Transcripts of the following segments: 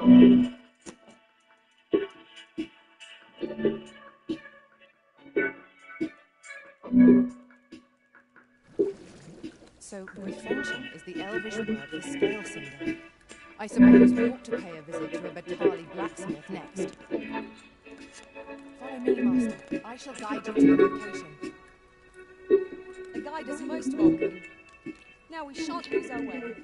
So, refention is the elvish word for scale cinder. I suppose we ought to pay a visit to a Batali blacksmith next. Follow me, Master. I shall guide you to the location. A guide is most welcome. Now we shan't lose our way.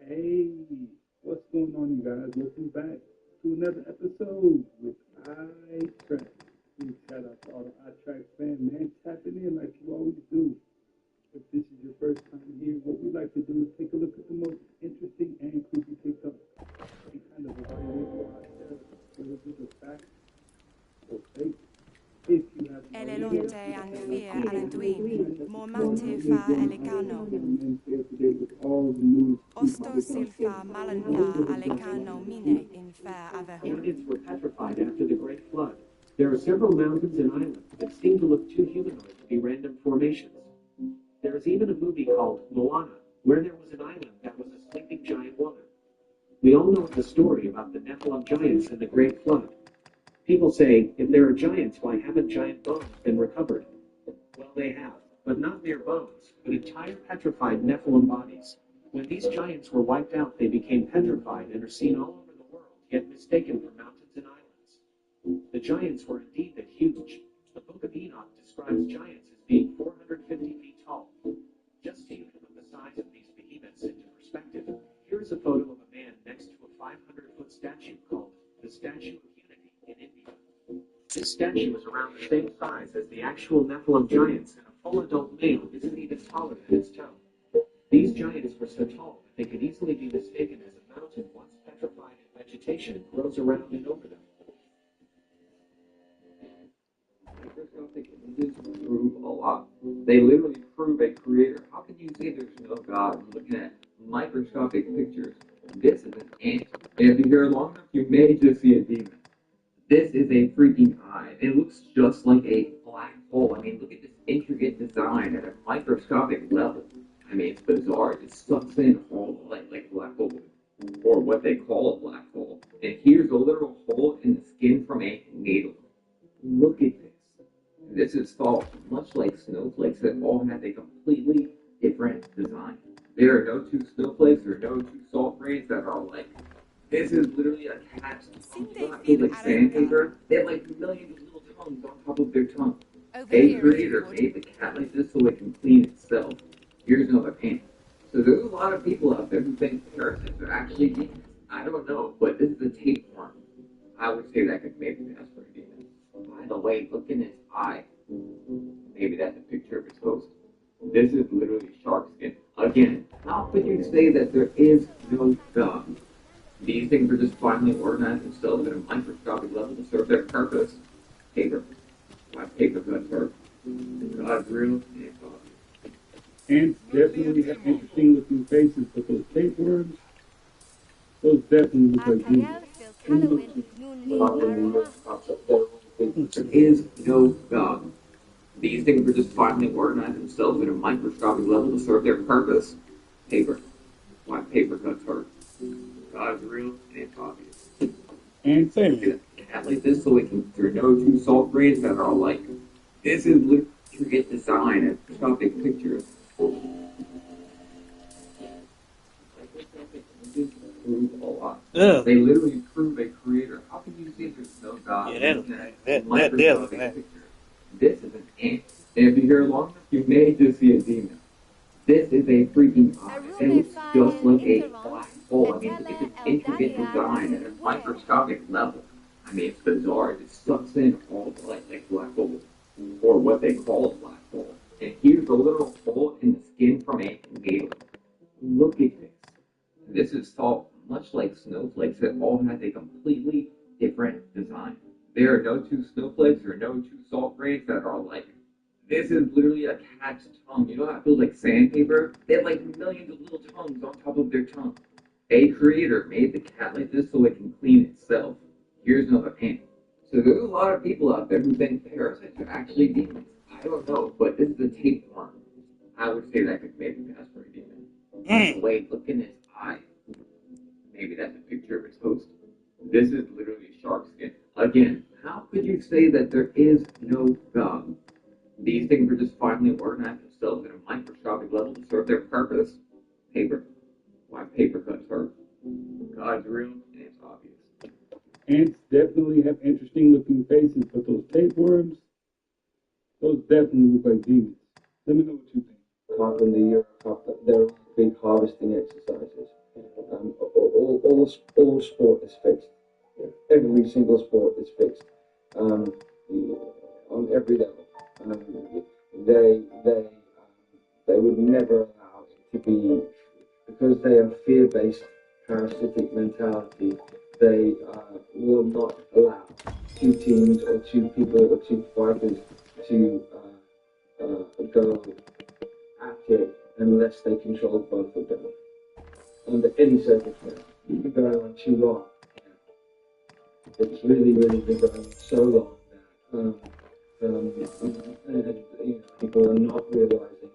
Hey, what's going on, you guys? Welcome back to another episode with iTrack. Big shout out to all the iTrack fans, man. Tapping in like you always do. If this is your first time here, what we like to do is take a look at the most interesting and creepy TikToks and kind of evaluate for ourselves whether this is fact or fake. If you haven't Elelonte and fear and dwin, momate fa elecano. Osto silfa malanta alecano mine in fair aveho. Giants were petrified after the Great Flood. There are several mountains and islands that seem to look too humanoid to be random formations. There is even a movie called Moana, where there was an island that was a sleeping giant woman. We all know the story about the Nephilim giants and the Great Flood. People say, if there are giants, why haven't giant bones been recovered? Well, they have, but not mere bones, but entire petrified Nephilim bodies. When these giants were wiped out, they became petrified and are seen all over the world, yet mistaken for mountains and islands. The giants were indeed huge. The Book of Enoch describes giants as being 450 feet tall. Just so you can put the size of these behemoths into perspective, here is a photo of a man next to a 500-foot statue called the Statue of Unity in India. This statue is around the same size as the actual Nephilim giants, and a full adult male isn't even taller than its toe. These giants were so tall that they could easily be mistaken as a mountain once petrified and vegetation grows around and over them. Microscopic images prove a lot. They literally prove a creator. How can you say there's no God when looking at microscopic pictures? This is an ant. And if you're here long enough, you may just see a demon. This is a freaking eye. It looks just like a black hole. I mean, look at this intricate design at a microscopic level. I mean, it's bizarre. It sucks in all the light like a black hole would, or what they call a black hole. And here's a literal hole in the skin from a needle. Look at this. This is thought much like snowflakes that all have a completely different design. There are no two snowflakes or no two salt grains that are alike. This is literally attached to like sandpaper. They have like millions of little tongues on top of their tongue. A creator made the cat like this so it can clean itself. Here's another painting. So there's a lot of people out there who think parasites are actually demons. I don't know, but this is a tapeworm. I would say that could maybe pass for a demon. By the way, look in his eye. Maybe that's a picture of his host. This is literally shark skin. Again, how could you say that there is no God? These things are just finely organized themselves at a microscopic level to serve their purpose. Paper. Why paper cuts hurt? God's real and it's obvious. Ants definitely have interesting looking faces, but those tapeworms, those definitely look like demons. There is no God. These things are just finely organized themselves at a microscopic level to serve their purpose. Paper. Why paper cuts hurt? God's real and it's obvious. And say cat like this so it can there are no two salt grains that are alike. This is intricate design and microscopic pictures. Prove a lot. They literally prove a creator. How can you say there's no God? Yeah, that. This is an ant. And if you're here long enough, you may just see a demon. This is a freaking eye. It looks just like a black hole. I mean, look at this intricate design at a microscopic level. I mean, it's bizarre. It sucks in all the light like black hole, or what they call a black hole. And here's a literal hole in the skin from a needle. Look at this. This is thought much like snowflakes that all have a completely different design. There are no two snowflakes or no two salt grains that are alike. This is literally a cat's tongue. You know how it feels like sandpaper? They have like millions of little tongues on top of their tongue. A creator made the cat like this so it can clean itself. Here's another hint. So there's a lot of people out there who think parasites are actually demons. I don't know, but this is the tapeworm. I would say that could maybe pass for a demon. Wait, look in his eye. Maybe that's a picture of its host. This is literally shark skin. Again, how could you say that there is no God? These things are just finally organized themselves at a microscopic level to serve their purpose. Paper. Why paper cuts hurt? God's real and it's obvious. Ants definitely have interesting looking faces, but those tapeworms, those definitely look like demons. Let me know what you think. Carbon the Eurocup, they're big harvesting exercises. All sport is fixed. Every single sport is fixed on every level. They would never allow it to be, because they are fear-based parasitic mentality. They will not allow two teams or two people or two fighters to go at it unless they control both of them. Under any circumstance, it's been going on too long. It's really been going on so long that and people are not realizing.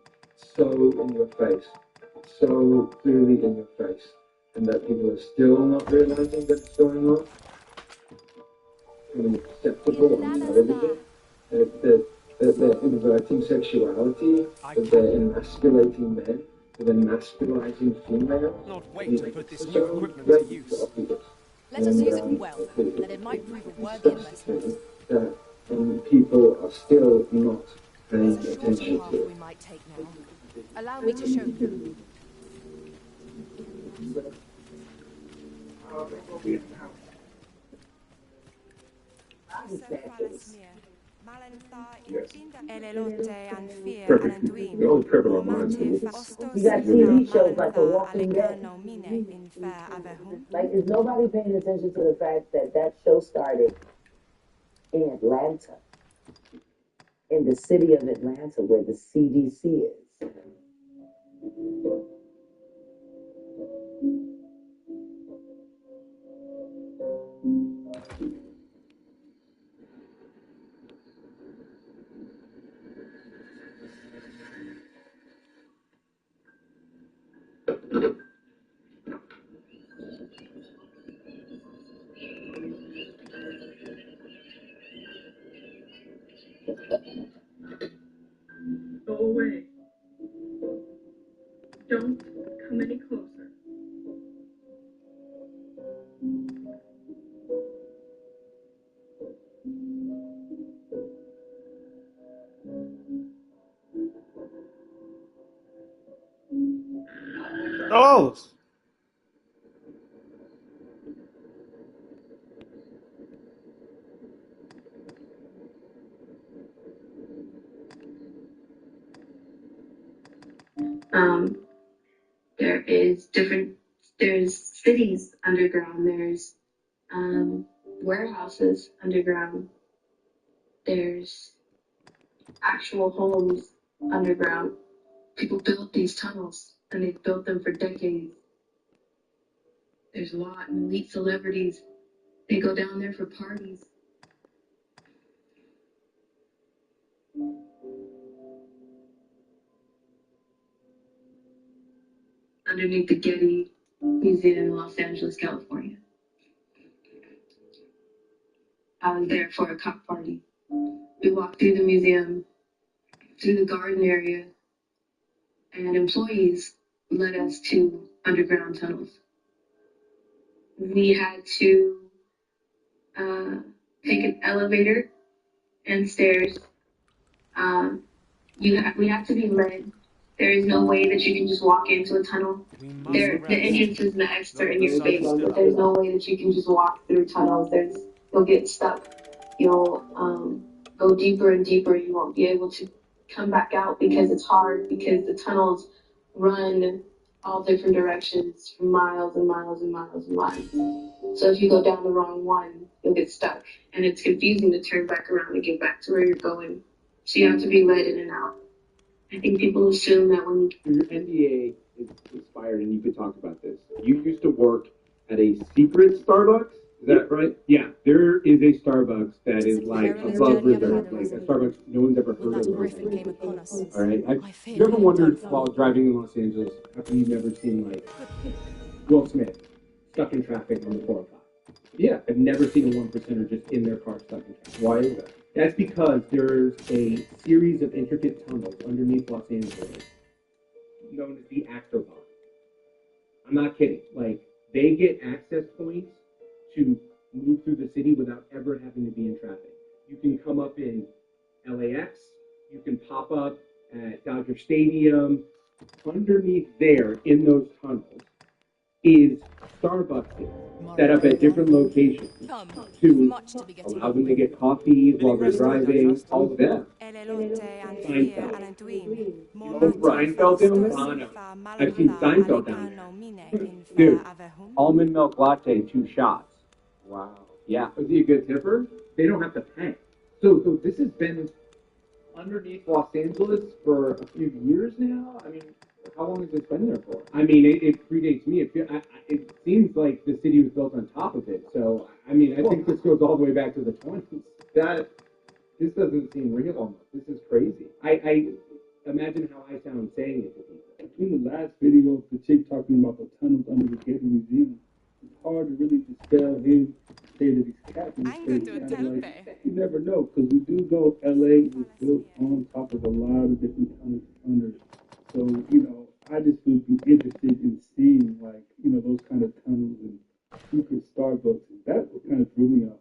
So in your face, so clearly in your face, and that people are still not realizing that it's going on. I mean, acceptable on television. That they're inverting sexuality, that they're emasculating men, that they're masculizing females. Not wait to put this new equipment to use. Let us use it well, then, that it might prove a worthy investment. That people are still not paying There's a shorter attention path to it. we might take now. Allow me to show you. The only criminal on mine is You got TV shows like The Walking Dead. Like, is nobody paying attention to the fact that that show started in Atlanta, in the city of Atlanta, where the CDC is? Go away. Don't come any closer. Oh! There's cities underground, there's warehouses underground, there's actual homes underground. People built these tunnels and they've built them for decades. There's a lot of elite celebrities. They go down there for parties. Underneath the Getty Museum in Los Angeles, California. I was there for a cock party. We walked through the museum, through the garden area, and employees led us to underground tunnels. We had to take an elevator and stairs. We have to be led. There is no way that you can just walk into a tunnel. The entrances and the exits are in your face, but there's no way that you can just walk through tunnels. You'll get stuck. You'll go deeper and deeper. You won't be able to come back out because it's hard, because the tunnels run all different directions for miles and miles and miles and miles. So if you go down the wrong one, you'll get stuck. And it's confusing to turn back around and get back to where you're going. So you have to be led in and out. I think people assume that when your NDA is expired, and you could talk about this. You used to work at a secret Starbucks. Is that right? Yeah, there is a Starbucks that is like above reserve, like a Starbucks no one's ever heard of. Griffin came upon us. All right. You ever wondered while driving in Los Angeles how come you've never seen like Will Smith stuck in traffic on the 405? Yeah, I've never seen a 1%er just in their car stuck in traffic. Why is that? That's because there's a series of intricate tunnels underneath Los Angeles known as the actor bond. I'm not kidding. Like, they get access points to move through the city without ever having to be in traffic. You can come up in LAX, you can pop up at Dodger Stadium. Underneath there, in those tunnels, is Starbucks set up at different locations to allow them to get coffees while they're driving, all of that. Seinfeld. Seinfeld down there? I've seen Seinfeld down there. Dude, almond milk latte, 2 shots. Wow. Yeah. Is he a good tipper? They don't have to pay. So this has been underneath Los Angeles for a few years now. I mean, how long has this been there for? I mean, it predates me. It seems like the city was built on top of it. So, I mean, I think this goes all the way back to the 20s. This doesn't seem real almost. This is crazy. I imagine how I sound saying it to people. Between the last video of the chick talking about the tunnels under the Getty Museum, it's hard to really dispel him, say that he's capping. You never know, because we do know LA was built on top of a lot of different tunnels under it. So, you know, I just would be interested in seeing, like, you know, those kind of tunnels and secret Starbucks. That would kind of threw me off.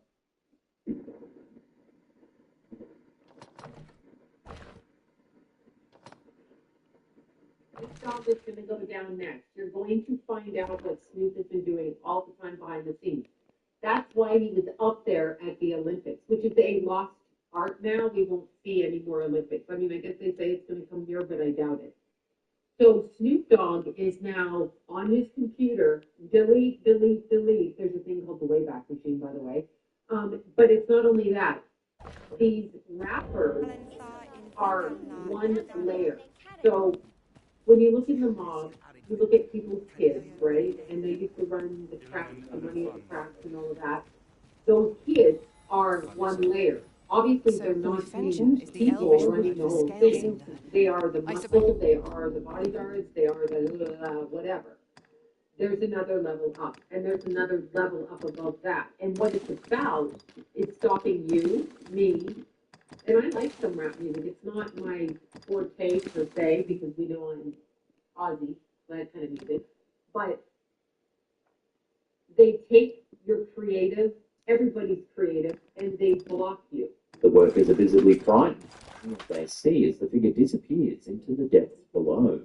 This job is going to go down next. You're going to find out what Snoop has been doing all the time behind the scenes. That's why he was up there at the Olympics, which is a lost art now. We won't see any more Olympics. I mean, I guess they say it's going to come here, but I doubt it. So Snoop Dogg is now on his computer, delete, delete, delete. There's a thing called the Wayback Machine, by the way. But it's not only that. These rappers are one layer. So when you look in the mob, you look at people's kids, right? And they used to run the tracks, the money at the tracks and all of that. Those kids are one layer. Obviously, they're not people running the whole thing. They are the muscle, they are the bodyguards, they are the whatever. There's another level up, and there's another level up above that. And what it's about is stopping you, me, and I like some rap music. It's not my forte per se, because we know I'm Aussie, that kind of music. But they take your creative, everybody's creative, and they block you. The workers are visibly frightened. And what they see as the figure disappears into the depths below.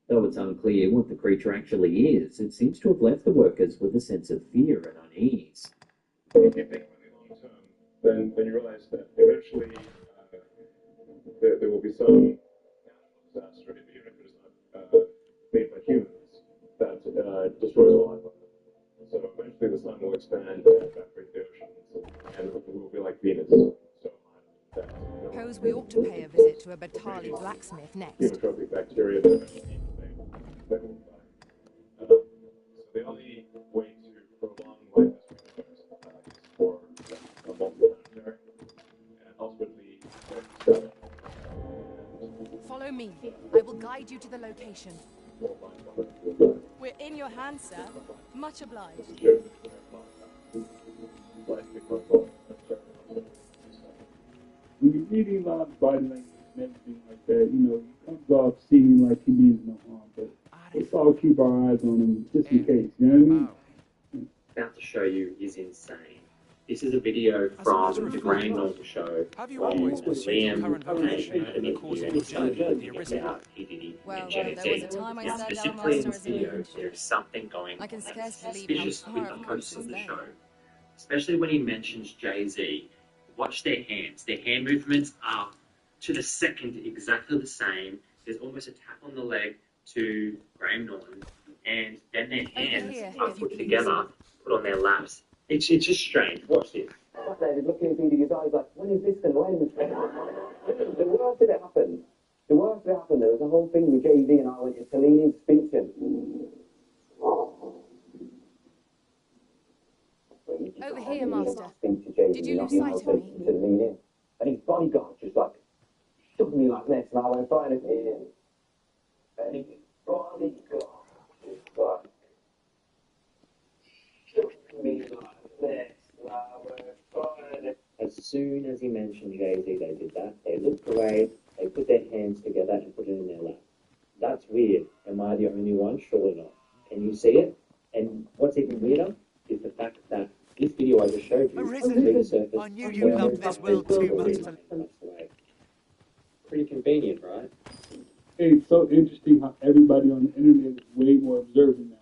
Though it's unclear what the creature actually is, it seems to have left the workers with a sense of fear and unease. When you think about the long term, then you realize that eventually there will be some natural disaster, even if it is not made by humans, that destroys all life. So eventually the sun will expand and evaporate the oceans, and it will be like Venus. Suppose we ought to pay a visit to a Batali blacksmith next. Xenotrophic bacteria that eventually they will die. So the only way to prolong life as we know it is for a multi-planetary and ultimately Follow me. I will guide you to the location. We're in your hands, sir. Much obliged. When you're reading a lot of body language and everything like that, you know, he comes off seeming like he means no harm, but let's all keep our eyes on him just in case, you know what I mean? About to show you is insane. This is a video from the Grand Normal Show when Liam came and interviewed and started about PDD and Jay-Z. Now, specifically in this video, there is something going on that's suspicious with the hosts of the show, especially when he mentions Jay-Z. Watch their hands. Their hand movements are to the second exactly the same there's almost a tap on the leg to Graham Norton, and then their hands are put together, put on their laps. It's just strange. Watch this. David looking into his eyes like, when is this going to end? The worst that it happened, there was a whole thing with Jay-Z and I went to Tellini to speak to him. Over here, Master. Did you lose sight of me? To lean in. And his bodyguard just like shoved me like this, and I went right at him. And his bodyguard just like shoved me like this, and I went right at. As soon as he mentioned Jay-Z, they did that. They looked away, they put their hands together and put it in their lap. That's weird. Am I the only one? Surely not. Can you see it? And what's even weirder is the fact that this video I just showed you resurfaced. I knew you loved this world too much to... Pretty convenient, right? Hey, it's so interesting how everybody on the internet is way more observant now.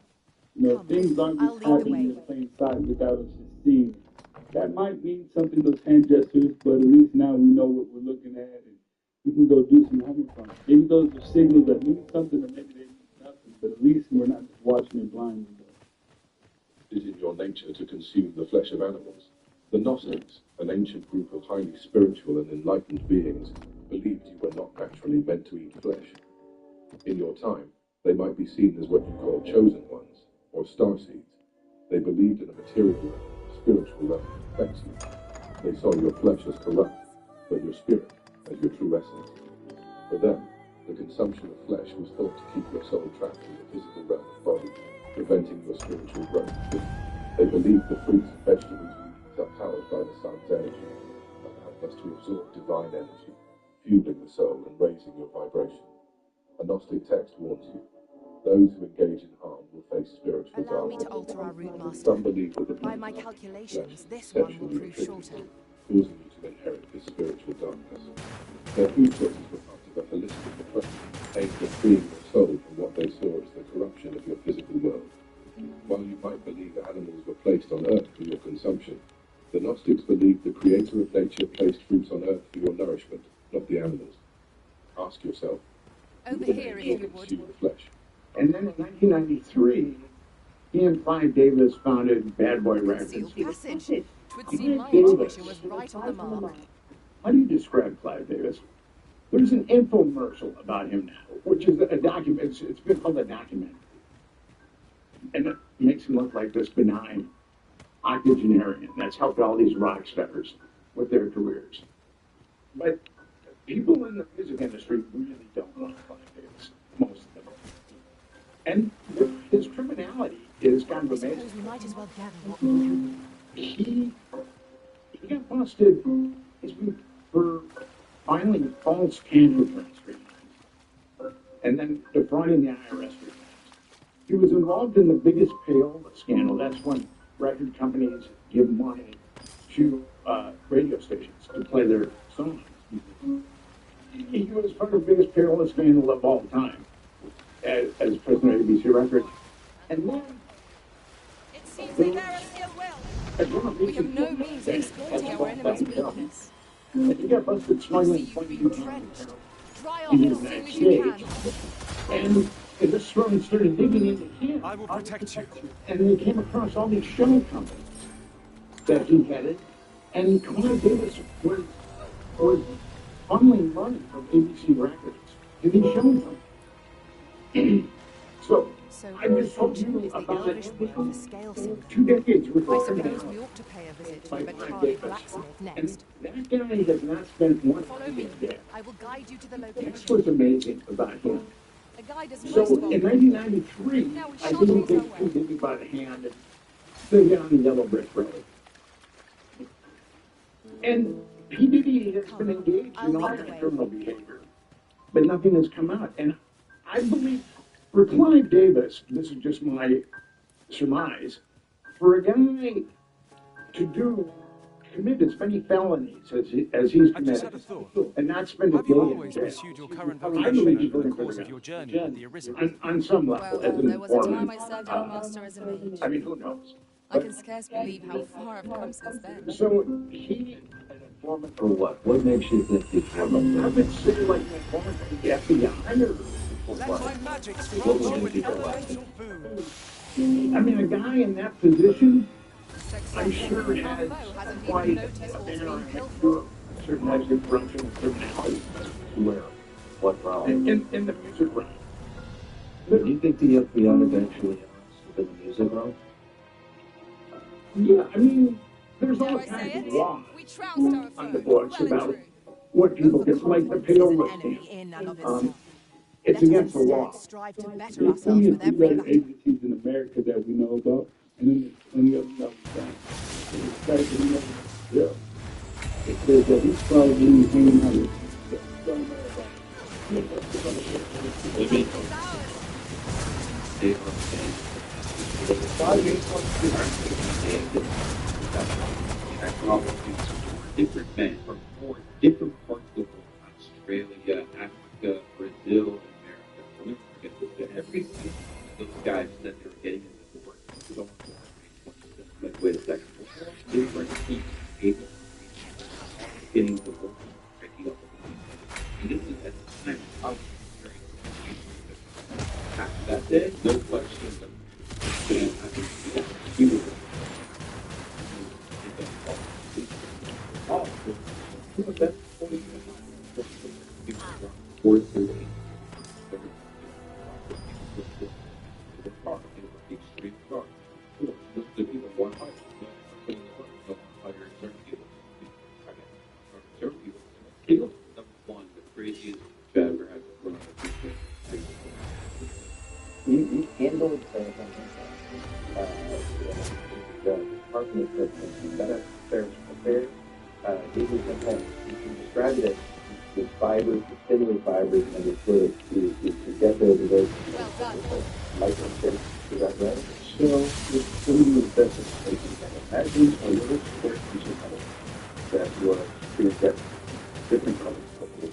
You know, things aren't just happening in plain sight without us just seeing it. That might mean something, those hand gestures, but at least now we know what we're looking at, and we can go do some having fun. Maybe those are signals that mean something, or maybe they mean nothing, but at least we're not just watching it blindly. It is in your nature to consume the flesh of animals. The Gnostics, an ancient group of highly spiritual and enlightened beings, believed you were not naturally meant to eat flesh. In your time, they might be seen as what you call chosen ones, or starseeds. They believed in a material level, spiritual level affects you. They saw your flesh as corrupt, but your spirit as your true essence. For them, the consumption of flesh was thought to keep your soul trapped in the physical realm of body, preventing your spiritual growth. They believed the fruits and vegetables you eat are powered by the sun's energy, and help us to absorb divine energy, fueling the soul and raising your vibration. A Gnostic text warns you, those who engage in harm will face spiritual Allow me darkness. to alter our route, Master. Some believe that the By my flesh calculations, this is one will essentially prove attributed, shorter. causing you to inherit this spiritual darkness. Their food sources were part of a holistic approach aimed at freeing your soul from what they saw as the corruption of your physical world. While you might believe that animals were placed on earth for your consumption, the Gnostics believed the creator of nature placed fruits on earth for your nourishment, not the animals. Ask yourself, Over who here, if will you consume would. the flesh? And then in 1993, he and Clive Davis founded Bad Boy Records. Sealed passage. Twould seem my Davis. intuition was right on the mark. How do you describe Clive Davis? There's an infomercial about him now, which is a document. It's been called a documentary. And it makes him look like this benign octogenarian that's helped all these rock stars with their careers. But people in the music industry really don't like Clive Davis, most of them. And his criminality is kind of amazing. I suppose we might as well gather what we can. He got busted for filing false cancer returns and then defrauding the IRS returns. He was involved in the biggest payola scandal. That's when record companies give money to radio stations to play their songs. He was part of the biggest payola scandal of all time as president of ABC Records. And then It seems they bear us ill will. We have no means of exploiting our enemy's weakness. And he got busted smuggling 22 Trenched. Dry off in the as soon United as you can. States. And this firm started digging into him. I will protect you. And they came across all these show companies that he headed. And Clive Davis was funneling money from ABC Records to these show companies. So I just told you about it. 2 decades I recorded suppose now we ought to pay a visit to by the Clive Batali Davis. blacksmith And next. that guy has not spent one Follow me. day. I will guide you to the That's location. what's amazing about him. A guy does So most of in all. 1993, Now we I shall think lose he our takes way. two Diddy by the hand and they down the yellow brick road. And P. Diddy has been engaged in all kind of criminal behavior, but nothing has come out. And I believe for Clive Davis, this is just my surmise, for a guy to commit as many felonies as he's I just had committed a thought. and not spend a Have you day in always jail. pursued your current I vocation believe over he's the looking for course the of your guy. journey at the Arisen? On some level, Well, as an there was a time informant. I served your master as a mage. I mean, who knows? I can scarce believe how far I've come since then. So he informant? For what? What makes you think he's I've been saying like an informant for the FBI or Let what? my magic What scroll would you make an you go like elemental boon. I mean, a guy in that position, Sex I'm Sergeant sure Deacon has Rambo hasn't quite even a noticed what's better been killed idea for. of certain types of corruption and criminality. Where? what wrong? In the music realm. Do you think the FBI eventually owns the music realm? Yeah, I mean, there's Dare all I say kinds of it? laws We trounced our on the foe, books well and about true. what people get like the Overconfidence is an payola enemy stamp. in and of itself. It's Let us against the law. instead strive to better There's ourselves plenty of with every secret battle. agencies in America that we know about, and then there's plenty of them that we don't. So the fact that we know yeah, it says that he's probably hanging out with people that we don't know about. What do you mean? They are saying different men from four different parts of the world: Australia, Africa, Brazil, and America. I'll never forget this. Every single one of those guys said they were getting in the door. So like, wait a second. Different people able getting to work and breaking up the peace. And this is at the time I was very after that day, no questions. And I think he was that's 413. Extreme dark. The people want higher. Putting the work on higher certain people. Certain people. People, number one, the craziest I've ever had to run You handled the Department of Veterans Affairs. These are sometimes you can describe it as the fibers, the spindly fibers, and the fluid to get those relations. Well done. Microchips, is that right? So, it's going to be the best information you can imagine a little square piece of metal that was going to get different colors of the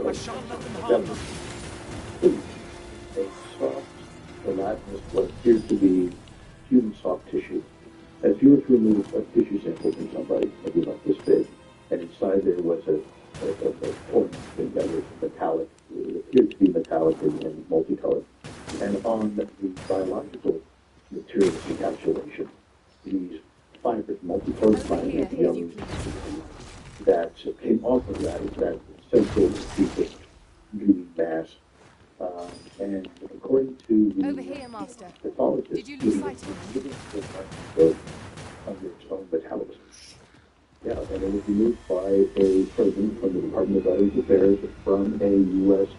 I shan't let them harm you. a soft, gelatinous, what appears to be human soft tissue. If you were to remove a tissue sample from somebody, maybe about this big, and inside there was a thing that was metallic, it appeared to be metallic and multicolored. And on the biological material encapsulation, these fibers, multicolored fibers, yellows, that came off of that is that central piece of green mass. And according to the Over here, Master. pathologist, Did you lose sight of me? under its own metabolism. Yeah, and it was removed by a person from the Department of Veterans Affairs from a U.S.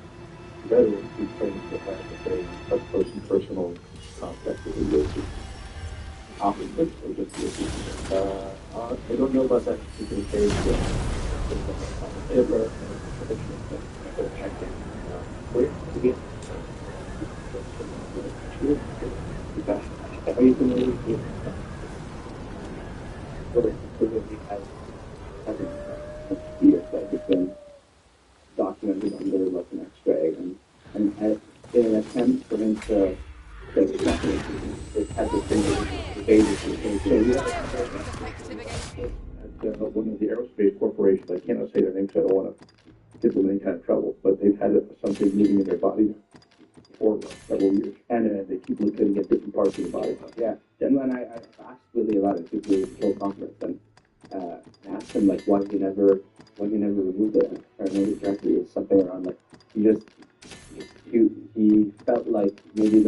veteran who claims to have a close and personal contact with the U.S. officer or just I don't know about that particular case. Ever check in. Where? Again. Are you familiar with Yes, that has been documented under like an X-ray, and in an attempt for him to stop it had the thing evaded. So at one of the aerospace corporations, I cannot say their name, so I don't want to get them in any kind of trouble, but they've had something moving in their body for several years, and they keep looking at different parts of the body. Yeah, and I asked Willie about it because we were in conference and asked him like why he never removed it. I remember correctly, it was something around like he felt like maybe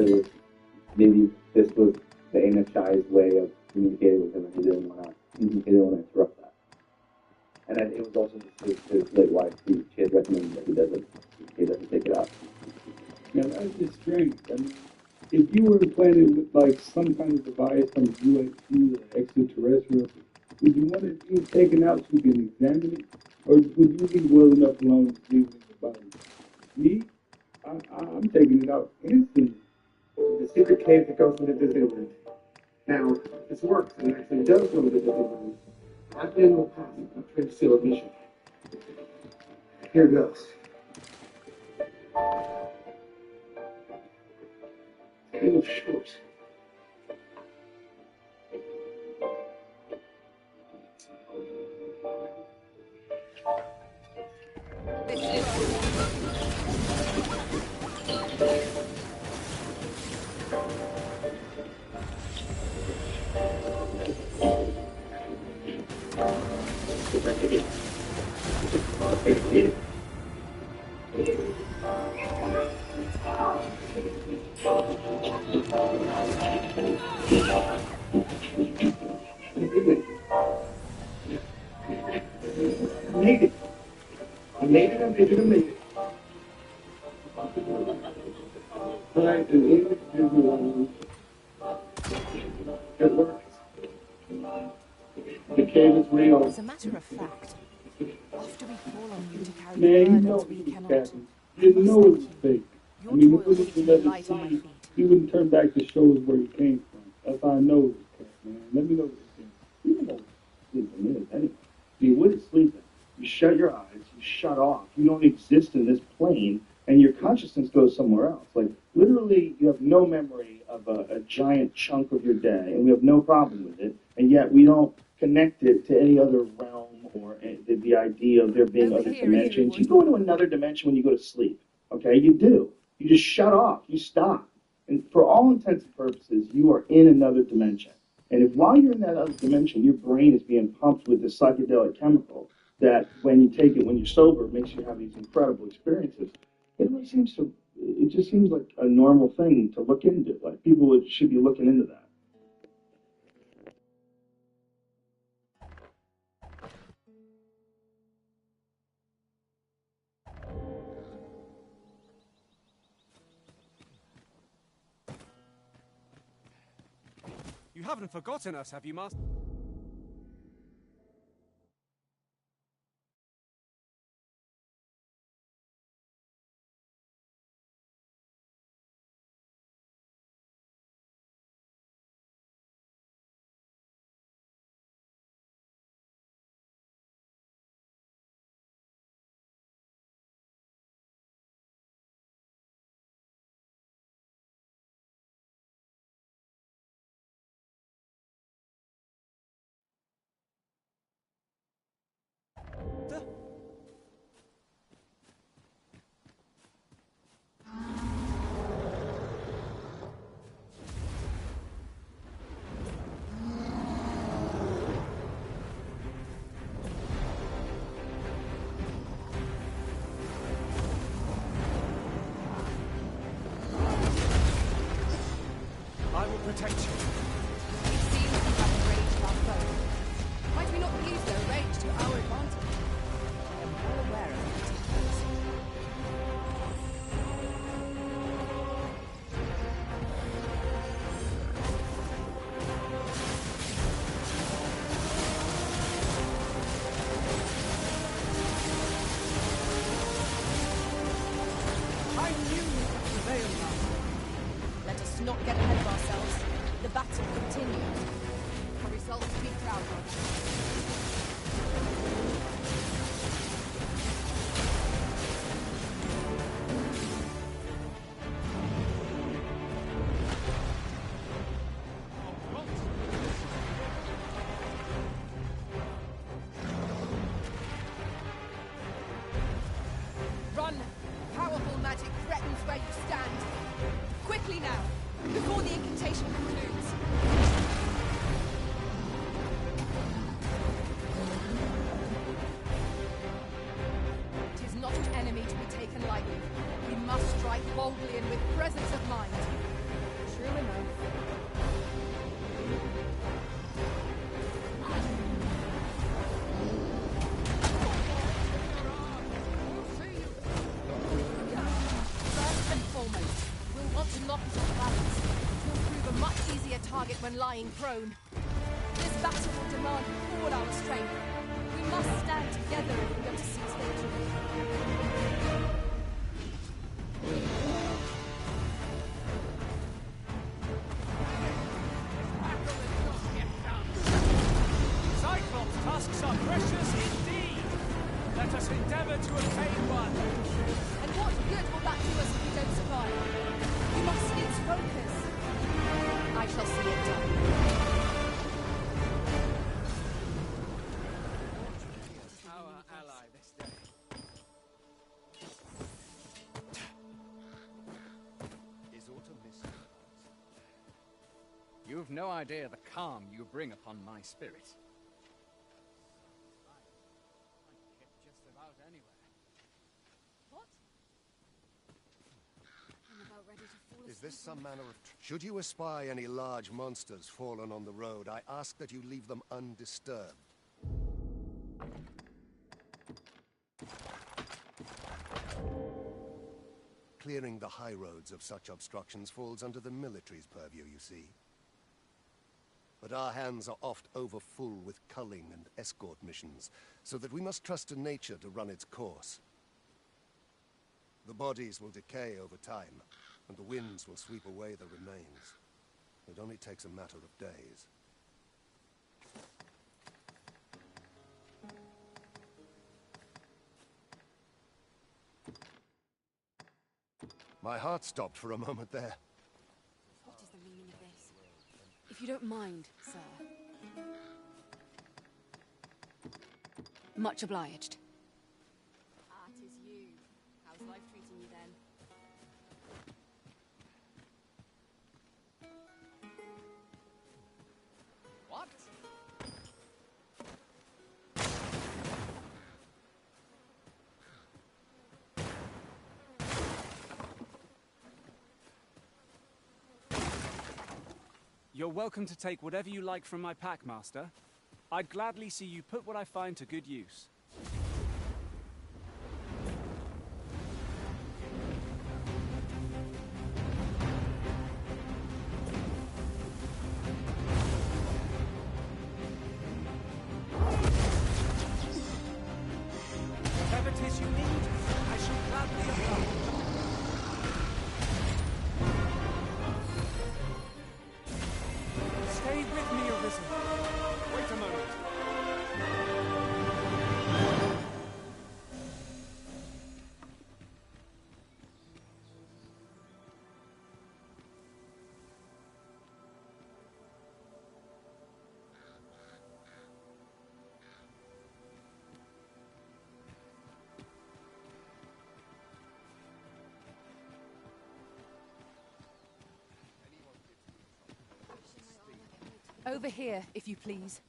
this was the NHI's way of communicating with him, and he didn't want to interrupt that. And it was also his late wife. She had recommended that he doesn't take it out. Now that's just strange. I mean, if you were implanted with like some kind of device from UAP or extraterrestrial, would you want it being taken out so you can examine it, or would you be willing enough alone to leave it in your body? Me, I'm taking it out instantly. The secret cave that goes into Disneyland. Now, if this works and it actually does go into Disneyland, that then will pass a trade seal admission. Here goes. It's kind of short. investigate. Investigate. I made it. I made it. Alright, and here it works. The cave is real. As a matter of fact, after we call on you to carry Man, burdens we cannot, Captain. You know it's fake. your I mean, toil if puts you new never light on my see, feet. you wouldn't turn back to show us where you came from. That's how I know this cat, man. Let me know this thing. You don't know what sleeping is, anyway. I mean, what is sleeping? You shut your eyes, you shut off. You don't exist in this plane, and your consciousness goes somewhere else. Like, literally, you have no memory of a giant chunk of your day, and we have no problem with it, and yet we don't connect it to any other realm or the idea of there being other dimensions. You go into another dimension when you go to sleep, okay? You do. You just shut off. You stop. And for all intents and purposes, you are in another dimension. And if while you're in that other dimension, your brain is being pumped with this psychedelic chemical that when you take it when you're sober, it makes you have these incredible experiences. It just seems like a normal thing to look into. Like people should be looking into that. You haven't forgotten us, have you, Master? I will protect you. It seems we have enraged our foe. Might we not use their rage to our advantage? I am well aware of that. I knew you would prevail, Master. Let us not get ahead of ourselves. The battle continues. A result to be proud of. Run! Powerful magic threatens where you stand. Quickly now, before the incantation concludes. It is not an enemy to be taken lightly. We must strike boldly and with presence of mind. True enough. First and foremost, we'll want to knock it off balance. It will prove a much easier target when lying prone. This battle will demand all our strength. We must stand together if we are to seize victory. Cyclops' tusks are precious indeed. Let us endeavor to obtain one. And what good will that do us if we don't survive? We must needs focus. I shall see it done. Our ally this day. Is autumn mist? You have no idea the calm you bring upon my spirit. this some manner of... Should you espy any large monsters fallen on the road, I ask that you leave them undisturbed. Clearing the high roads of such obstructions falls under the military's purview, you see. But our hands are oft overfull with culling and escort missions, so that we must trust to nature to run its course. The bodies will decay over time, and the winds will sweep away the remains. It only takes a matter of days. My heart stopped for a moment there. What is the meaning of this? If you don't mind, sir. Much obliged. Ah, 'tis you. How's life treating you then? What? You're welcome to take whatever you like from my pack, Master. I'd gladly see you put what I find to good use. Whatever it is you need, I shall gladly oblige. Stay with me, Arisen. Wait a moment. Over here, if you please.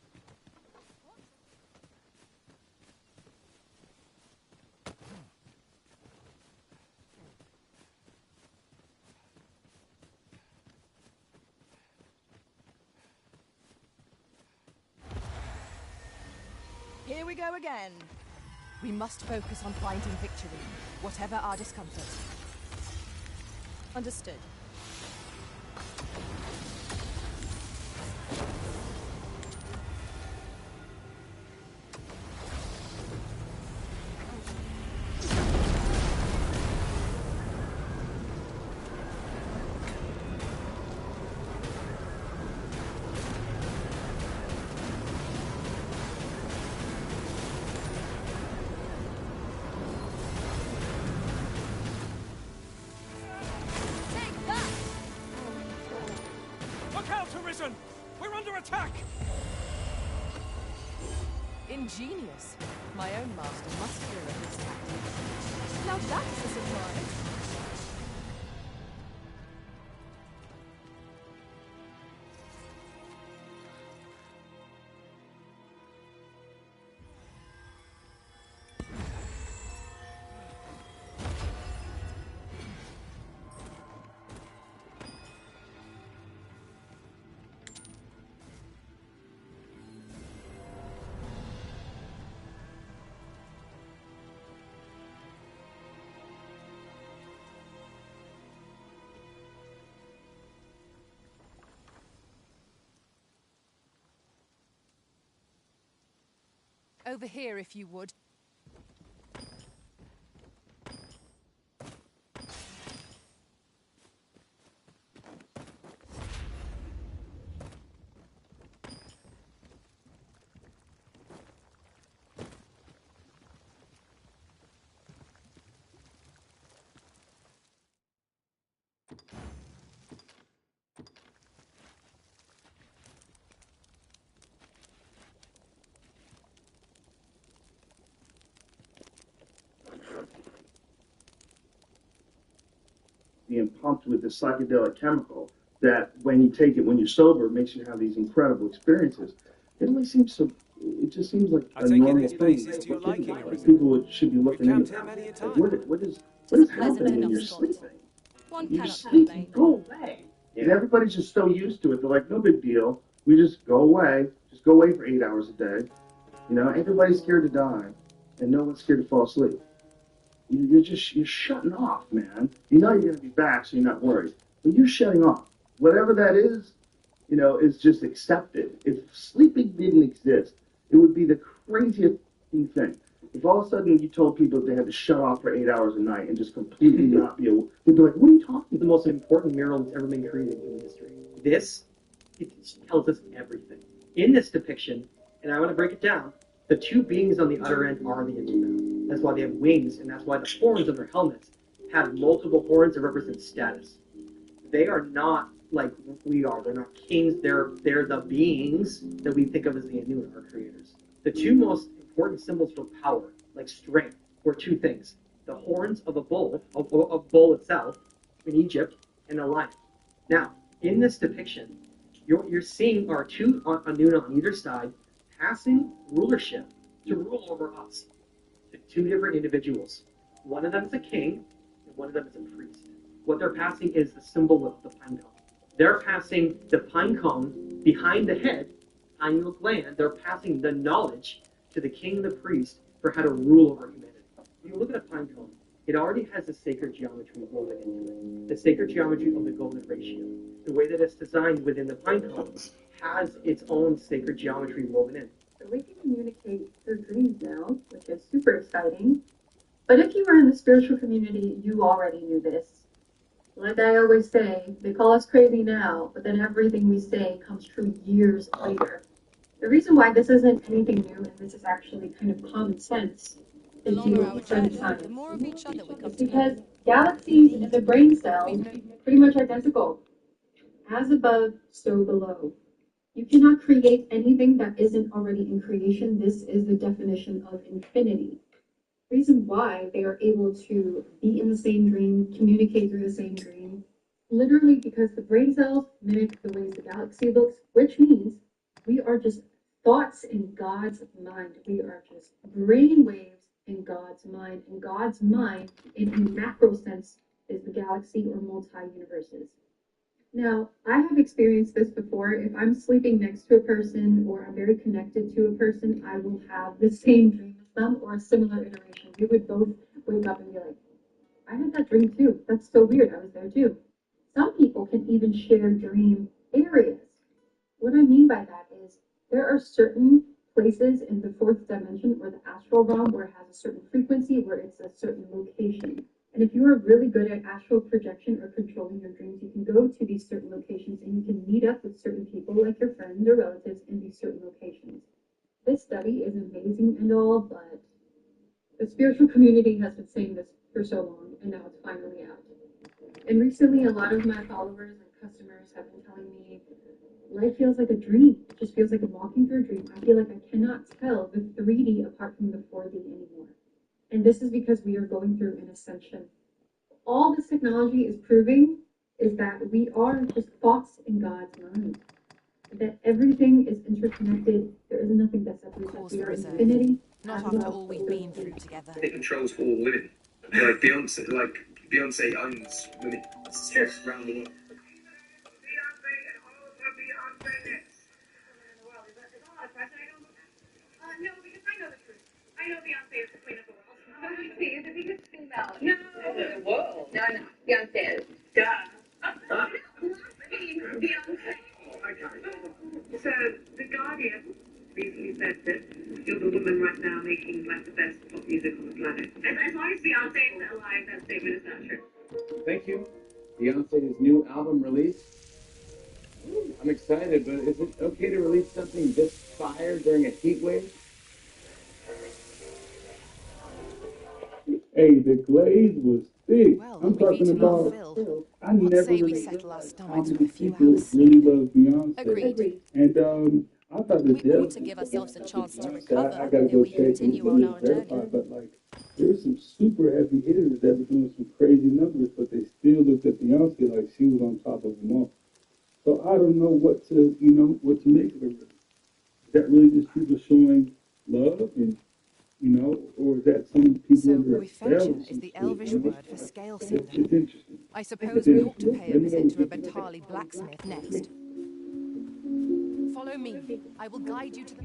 Here we go again. We must focus on finding victory, whatever our discomfort. Understood. Look out, Arisen! We're under attack! Ingenious. My own master must hear of this tactic. Now that is a surprise. Over here, if you would. Being pumped with this psychedelic chemical that when you take it when you're sober, it makes you have these incredible experiences. It only seems so. It just seems like a normal thing. Like people should be looking into. Like what is happening when you're sleeping? One You're cannot sleeping, complain. go away. And everybody's just so used to it. They're like, no big deal. We just go away. Just go away for 8 hours a day. You know, everybody's scared to die, and no one's scared to fall asleep. You're shutting off, man. You know you're going to be back, so you're not worried. But you're shutting off. Whatever that is, you know, is just accepted. If sleeping didn't exist, it would be the craziest thing. If all of a sudden you told people they had to shut off for 8 hours a night and just completely not be able, they'd be like, what are you talking about? The most important mural that's ever been created in human history. This, it tells us everything. In this depiction, and I want to break it down, the two beings on the other end are the Anuna. That's why they have wings, and that's why the horns on their helmets have multiple horns that represent status. They are not like we are. They're not kings. They're the beings that we think of as the Anuna, our creators. The two most important symbols for power, like strength, were two things: the horns of a bull, a bull itself in Egypt, and a lion. Now, in this depiction, you're seeing our two Anuna on either side passing rulership to rule over us. Two different individuals. One of them is a king, and one of them is a priest. What they're passing is the symbol of the pine cone. They're passing the pine cone behind the head, pineal gland. They're passing the knowledge to the king and the priest for how to rule over humanity. If you look at a pine cone, it already has a sacred geometry woven into it. The sacred geometry of the golden ratio. The way that it's designed within the pine cone has its own sacred geometry woven in. So we can communicate through dreams now, which is super exciting. But if you were in the spiritual community, you already knew this. Like I always say, they call us crazy now, but then everything we say comes true years later. The reason why this isn't anything new, and this is actually kind of common sense, The is longer our journey, science. the more of each other we come It's to know. because galaxies and the brain cells are pretty much identical. As above, so below. You cannot create anything that isn't already in creation. This is the definition of infinity. Reason why they are able to be in the same dream, communicate through the same dream, literally because the brain cells mimic the ways the galaxy looks, which means we are just thoughts in God's mind. We are just brain waves in God's mind. And God's mind, in a macro sense, is the galaxy or multi-universes. Now, I have experienced this before. If I'm sleeping next to a person or I'm very connected to a person, I will have the same dream as them or a similar iteration. We would both wake up and be like, I had that dream too. That's so weird. I was there too. Some people can even share dream areas. What I mean by that is there are certain places in the fourth dimension or the astral realm where it has a certain frequency, where it's a certain location. And if you are really good at astral projection or controlling your dreams, you can go to these certain locations and you can meet up with certain people, like your friends or relatives, in these certain locations. This study is amazing and all, but the spiritual community has been saying this for so long, and now it's finally out. And recently, a lot of my followers and customers have been telling me, life feels like a dream. It just feels like I'm walking through a dream. I feel like I cannot tell the 3D apart from the 4D anymore. And this is because we are going through an ascension. All this technology is proving is that we are just thoughts in God's mind. That everything is interconnected. There is nothing that separates us. We are infinity. Not after all we've been through together. It controls all women. Like Beyonce owns women. It's true. Around the world. No, because I know the truth. I know Beyonce is the queen of the world. Beyonce is the biggest female. No. In the world. No. Beyonce is. Duh. Beyonce. Okay. So, The Guardian recently said that you're the woman right now making like the best pop music on the planet. As long as Beyonce is alive, that statement is not true. Thank you. Beyonce's new album release. I'm excited, but is it okay to release something this fire during a heat wave? Hey, the glaze was thick. Well, I'm we've talking eaten our about. fill. I What never say we really settle our realized how stomachs many with a few people hours really sleep? love Beyonce. Agreed. And I thought the We death ought to give ourselves a chance to I recover, gotta then go we check continue and on our verify, journey. but like there's some super heavy hitters that were doing some crazy numbers, but they still looked at Beyonce like she was on top of them all. So I don't know what to make of it. Is that really just people showing love and you know, or is that some people So under a spell or Uifancha is some the shit, Elvish you know? word for scale It's cinder. interesting. I It's suppose we ought to interesting. pay a Let me know visit what to a you think. Batali blacksmith next. Follow me. I will guide you to the...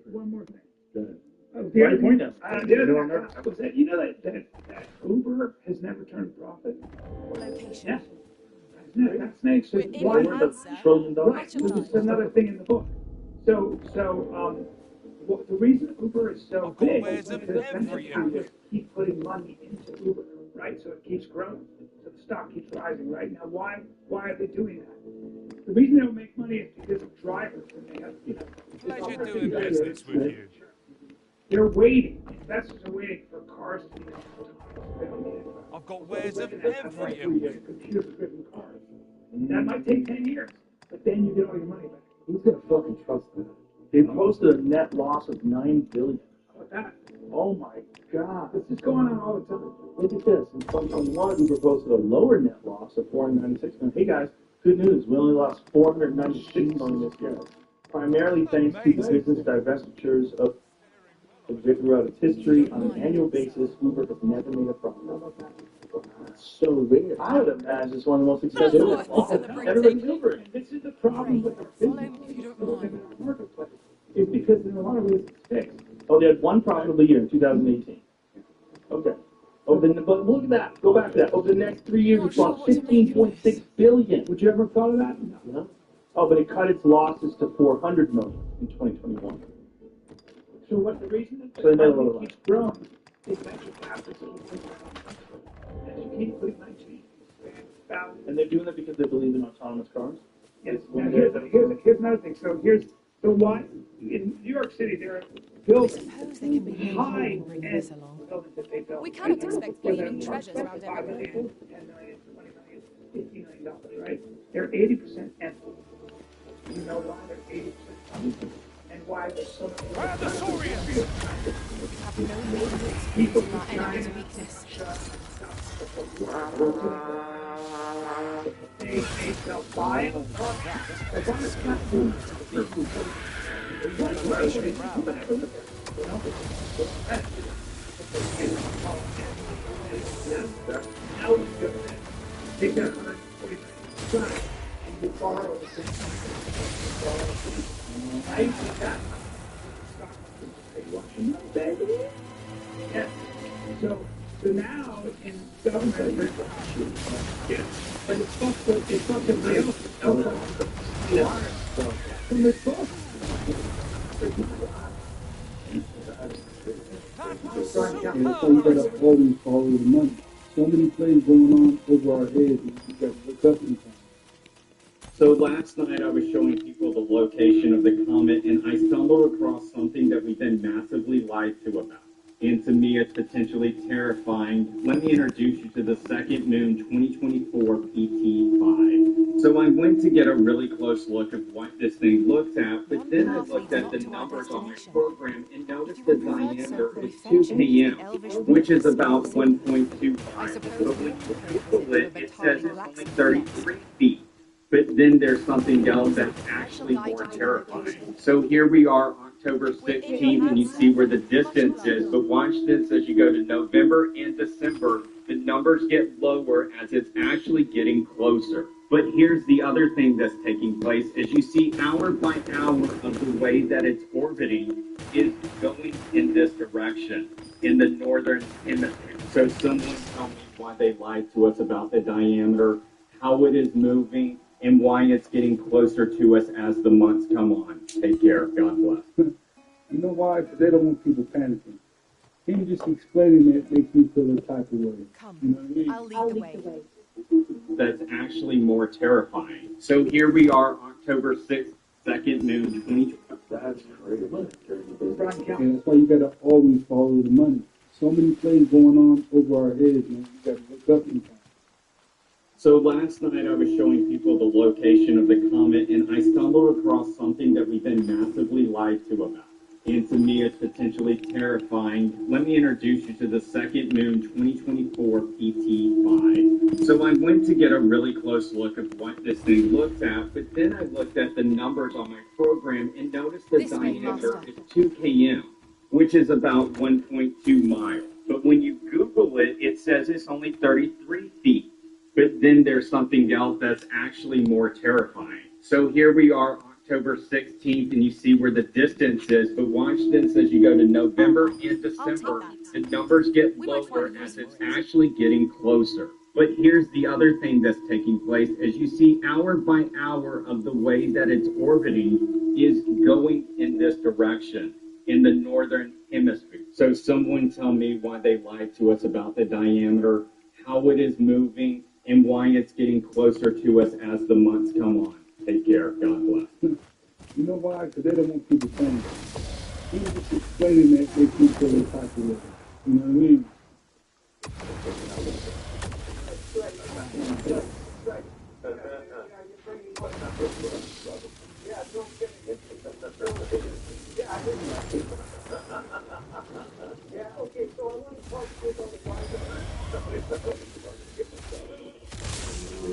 One more thing. Why do you point out? I was that, you know that Uber has never turned a profit? Location. Yeah. That's nice. We're in Why? your hands, sir. $1 trillion. Right. Much This is obliged. another thing in the book. The reason Uber is so big is because Venture just keep putting money into Uber, right? So it keeps growing. So the stock keeps rising, right? Now, why are they doing that? The reason they don't make money is because of drivers, and they have, you know. Pleasure doing business with you. They're waiting. Investors are waiting for cars to be autonomous. They don't need it. I've got wares of every ilk. Computer-driven cars. That might take 10 years, but then you get all your money back. Who's gonna fucking trust that? They posted a net loss of $9 billion. How about that? Oh my God. This is going on all the time. Look at this. In 2021, Uber posted a lower net loss of $496 million. Hey guys, good news. We only lost $496 million this year. Primarily thanks to the business divestitures of throughout its history. On an annual basis, Uber has never made a profit. That's so weird. I would imagine it's one of the most successful. Everybody's Ubering. This is the problem with the business marketplace. It's because in a lot of ways it's fixed. Oh, they had one profitable year in 2018. Okay. But look at that. Go back to that. Over the next 3 years, it's lost $15.6 billion. Would you ever have thought of that? No. Oh, but it cut its losses to $400 million in 2021. So what the reason is So they made a the little company keeps growing is venture capitalists as you keep putting money value. And they're doing it because they believe in autonomous cars? Yes. Now here's another thing. So why in New York City there are buildings high end buildings that they built. We cannot expect gleaming treasures around $5 every million, corner. $10 million, $20 million, $50 million, right? They're 80% empty. You know why they're 80% empty? And why there's so many Where are the Saurians? Have no maintenance people from our enemy's weakness. They self-buy it. Take that 140 and you borrow Yes. So now in government, yes, but it's fucked everybody else. From this book. So we gotta always follow the money. So many plays going on over our heads. We got to look up in time. So last night I was showing people the location of the comet, and I stumbled across something that we then massively lied to about. And to me, it's potentially terrifying. Let me introduce you to the Second Moon 2024 PT5. So I went to get a really close look at what this thing looks at, but then I looked at the numbers on my program and noticed the diameter is 2 km, which is about 1.25. But when you Google it, it says it's only 33 feet. But then there's something else that's actually more terrifying. So here we are, October 16th, and you see where the distance is. But watch this as you go to November and December. The numbers get lower as it's actually getting closer. But here's the other thing that's taking place. As you see, hour by hour of the way that it's orbiting is going in this direction, in the northern hemisphere. So someone tell me why they lied to us about the diameter, how it is moving, and why it's getting closer to us as the months come on. Take care. God bless. You know why? Because they don't want people panicking. Him just explaining it makes me feel a type of way. Come, you know what I mean? I'll lead the way. That's actually more terrifying. So here we are, October 6th, second moon, 2020. That's crazy. And that's why you gotta always follow the money. So many plays going on over our heads, man. You gotta look up sometimes. So last night I was showing people the location of the comet, and I stumbled across something that we've been massively lied to about. And to me, it's potentially terrifying. Let me introduce you to the second moon 2024 PT5. So I went to get a really close look at what this thing looks at, but then I looked at the numbers on my program and noticed the diameter is 2 km, which is about 1.2 miles. But when you Google it, it says it's only 33 feet. But then there's something else that's actually more terrifying. So here we are, October 16th, and you see where the distance is. But watch this as you go to November and December. The numbers get lower as it's actually getting closer. But here's the other thing that's taking place. As you see, hour by hour of the way that it's orbiting is going in this direction, in the northern hemisphere. So someone tell me why they lied to us about the diameter, how it is moving, and why it's getting closer to us as the months come on. Take care. God bless. You know why? Because they don't want people panicking. He was just explaining that makes me feel a type of way. You know what I mean?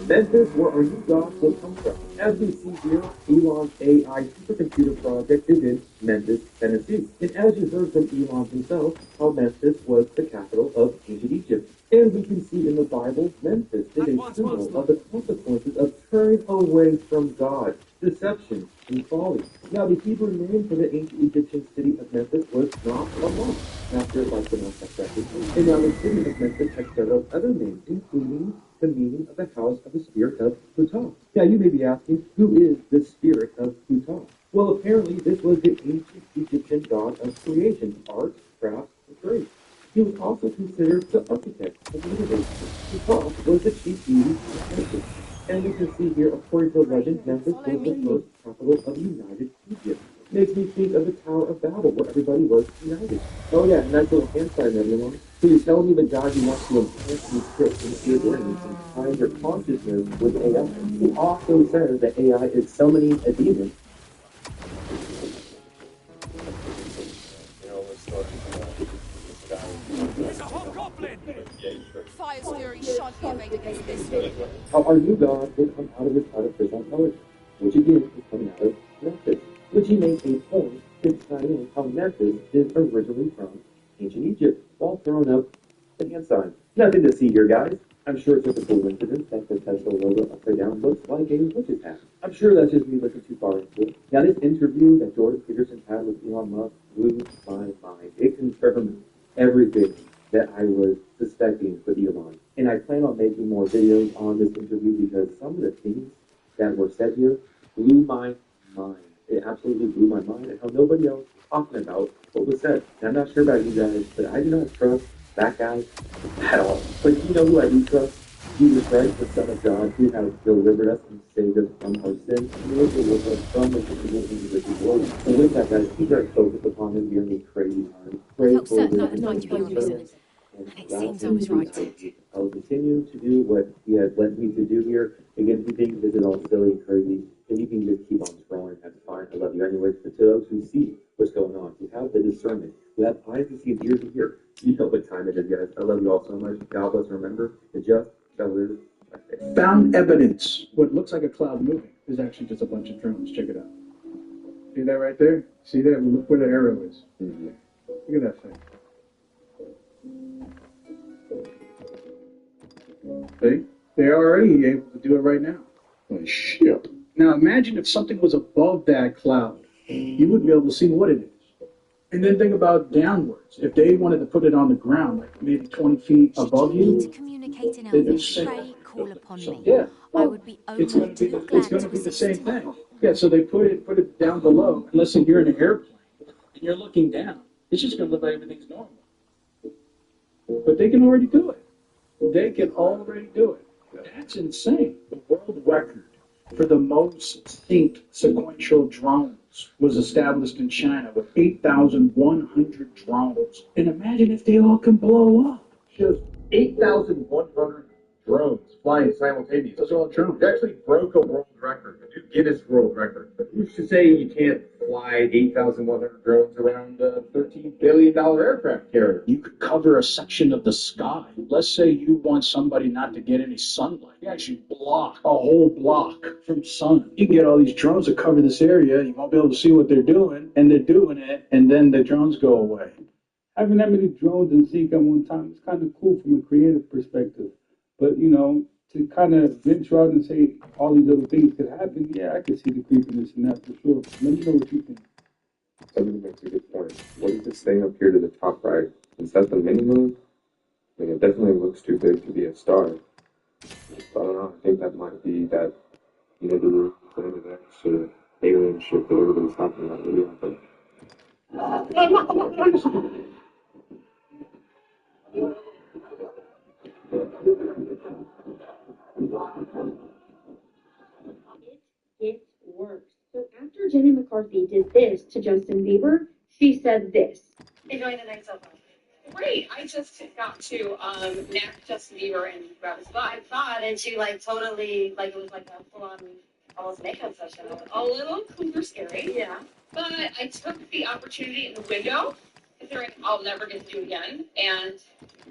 Memphis, where our new gods will come from. As we see here, Elon's AI supercomputer project is in Memphis, Tennessee. And as you heard from Elon himself, how Memphis was the capital of ancient Egypt. And we can see in the Bible, Memphis is a symbol of the consequences of turning away from God, deception, and folly. Now, the Hebrew name for the ancient Egyptian city of Memphis was Dogma, after like the most accepted. And now the city of Memphis has several other names, including the meaning of the house of the spirit of Ptah. Now, you may be asking, who is the spirit of Ptah? Well, apparently, this was the ancient Egyptian god of creation, art, crafts, and trade. He was also considered the architect of the universe. Ptah was the chief deity of Memphis. And we can see here, according to legend, Memphis was the first capital of United Egypt. Makes me think of the Tower of Babel, where everybody was united. Oh yeah, and that's a little hand sign, everyone. So you're telling me the God who wants to implant these chips into your brain and tie your consciousness with AI, who also says that AI is summoning a demon. Fire's fury shan't be arrayed against this. How our new God will come out of his artificial intelligence, which again is coming out of Memphis, which he made a point to tie in how Memphis is originally from ancient Egypt, while throwing up the hand sign. Nothing to see here, guys. I'm sure it's just a coincidence that the Tesla logo upside down looks like a witch's hat. I'm sure that's just me looking too far into it. Now, this interview that Jordan Peterson had with Elon Musk blew my mind. It confirmed everything that I was suspecting with Elon. And I plan on making more videos on this interview because some of the things that were said here blew my mind. It absolutely blew my mind and how nobody else was talking about what was said. And I'm not sure about you guys, but I do not trust that guy at all. But you know who I do trust? Jesus Christ, the Son of God, who has delivered us and saved us from our sins, and who delivers us from the evil and wicked world. And with that, guys, keep our focus upon him during these crazy times. Pray Felt for certain the I was right to be on reason. And it seems I was right. I will continue to do what he has led me to do here. Again, if you think this is all silly and crazy, then you can just keep on scrolling. That's fine. I love you anyways. But to those who see what's going on, who have the discernment, who have eyes to see and ears to hear, you know what time it is, guys. I love you all so much. God bless and remember, the just shall live by faith. Found evidence. What looks like a cloud moving is actually just a bunch of drones. Check it out. See that right there? See that? Look where the arrow is. Mm-hmm. Look at that thing. See? They're already able to do it right now. ship. Now imagine if something was above that cloud. You wouldn't be able to see what it is. And then think about downwards. If they wanted to put it on the ground, like maybe 20 feet above you, To communicate in they Elvish, just pray, call upon me. yeah. I would be It's only going to be too the, glad it's going to to be the assist. same thing. Yeah, so they put it down below. And listen, you're in an airplane and you're looking down. It's just going to look like everything's normal. But they can already do it. They can already do it. That's insane. The world record for the most synced sequential drones was established in China with 8,100 drones. And imagine if they all can blow up. Just 8,100 drones flying simultaneously. Those are all drones. It actually broke a world record, a new Guinness World Record. Who's to say you can't fly 8,100 drones around a $13 billion aircraft carrier? You could cover a section of the sky. Let's say you want somebody not to get any sunlight. You actually block a whole block from sun. You can get all these drones to cover this area. You won't be able to see what they're doing, and they're doing it, and then the drones go away. Having that many drones in sync at one time is kind of cool from a creative perspective. But, you know, to kind of venture out and say all these other things could happen, yeah, I can see the creepiness in that for sure. Let me know what you think. Somebody makes a good point. What is this thing up here to the top right? Is that the mini moon? I mean, it definitely looks too big to be a star. But I don't know. I think that might be that, you know, the Planet X or alien ship that everybody's talking about. Maybe I think. It works. So after Jenny McCarthy did this to Justin Bieber, she said this. Enjoying the night so far. Great. I just got to nap Justin Bieber and grab his butt. I thought, and she like totally like it was like a full on almost makeup session. A little cougar scary. Yeah. But I took the opportunity in the window, considering I'll never get to do it again, and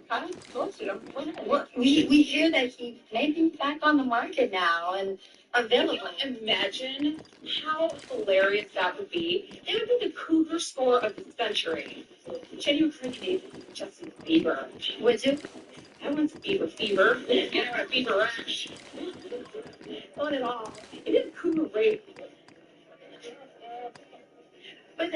kind of ghosted him. Well, we hear that he may be back on the market now and available. Can you imagine how hilarious that would be? It would be the cougar score of the century. Jenny McCarthy, Justin Bieber. Would you? I want some Bieber fever. And I want a Bieber rash. Want it all. It is cougar rape. But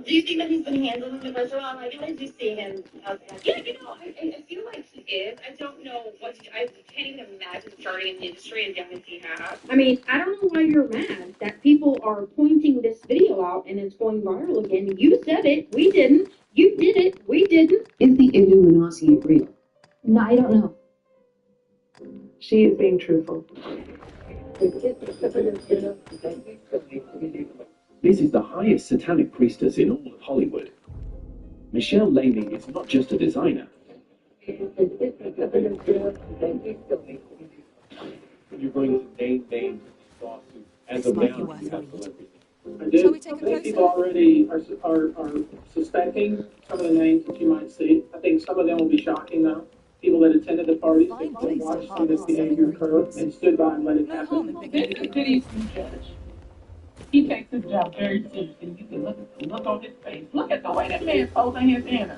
do you think that he's been handling the pressure well? Like, how did you see him outside? Yeah, you know, I feel like he is. I don't know what to do. I can't even imagine starting in the industry and young as he has. I mean, I don't know why you're mad that people are pointing this video out and it's going viral again. You said it. We didn't. You did it. We didn't. Is the Illuminati real? No, I don't know. She is being truthful. This is the highest satanic priestess in all of Hollywood. Michelle Laney is not just a designer. You're going to name names lawsuit. As of now, you have celebrities. Shall we take a closer? People already are suspecting some of the names that you might see. I think some of them will be shocking, though. People that attended the parties, that watched some of this behavior occur and stood by and let it happen. This is a good Eastern judge. He takes his job very seriously. You can look on his face. Look at the way that man's holding his hand.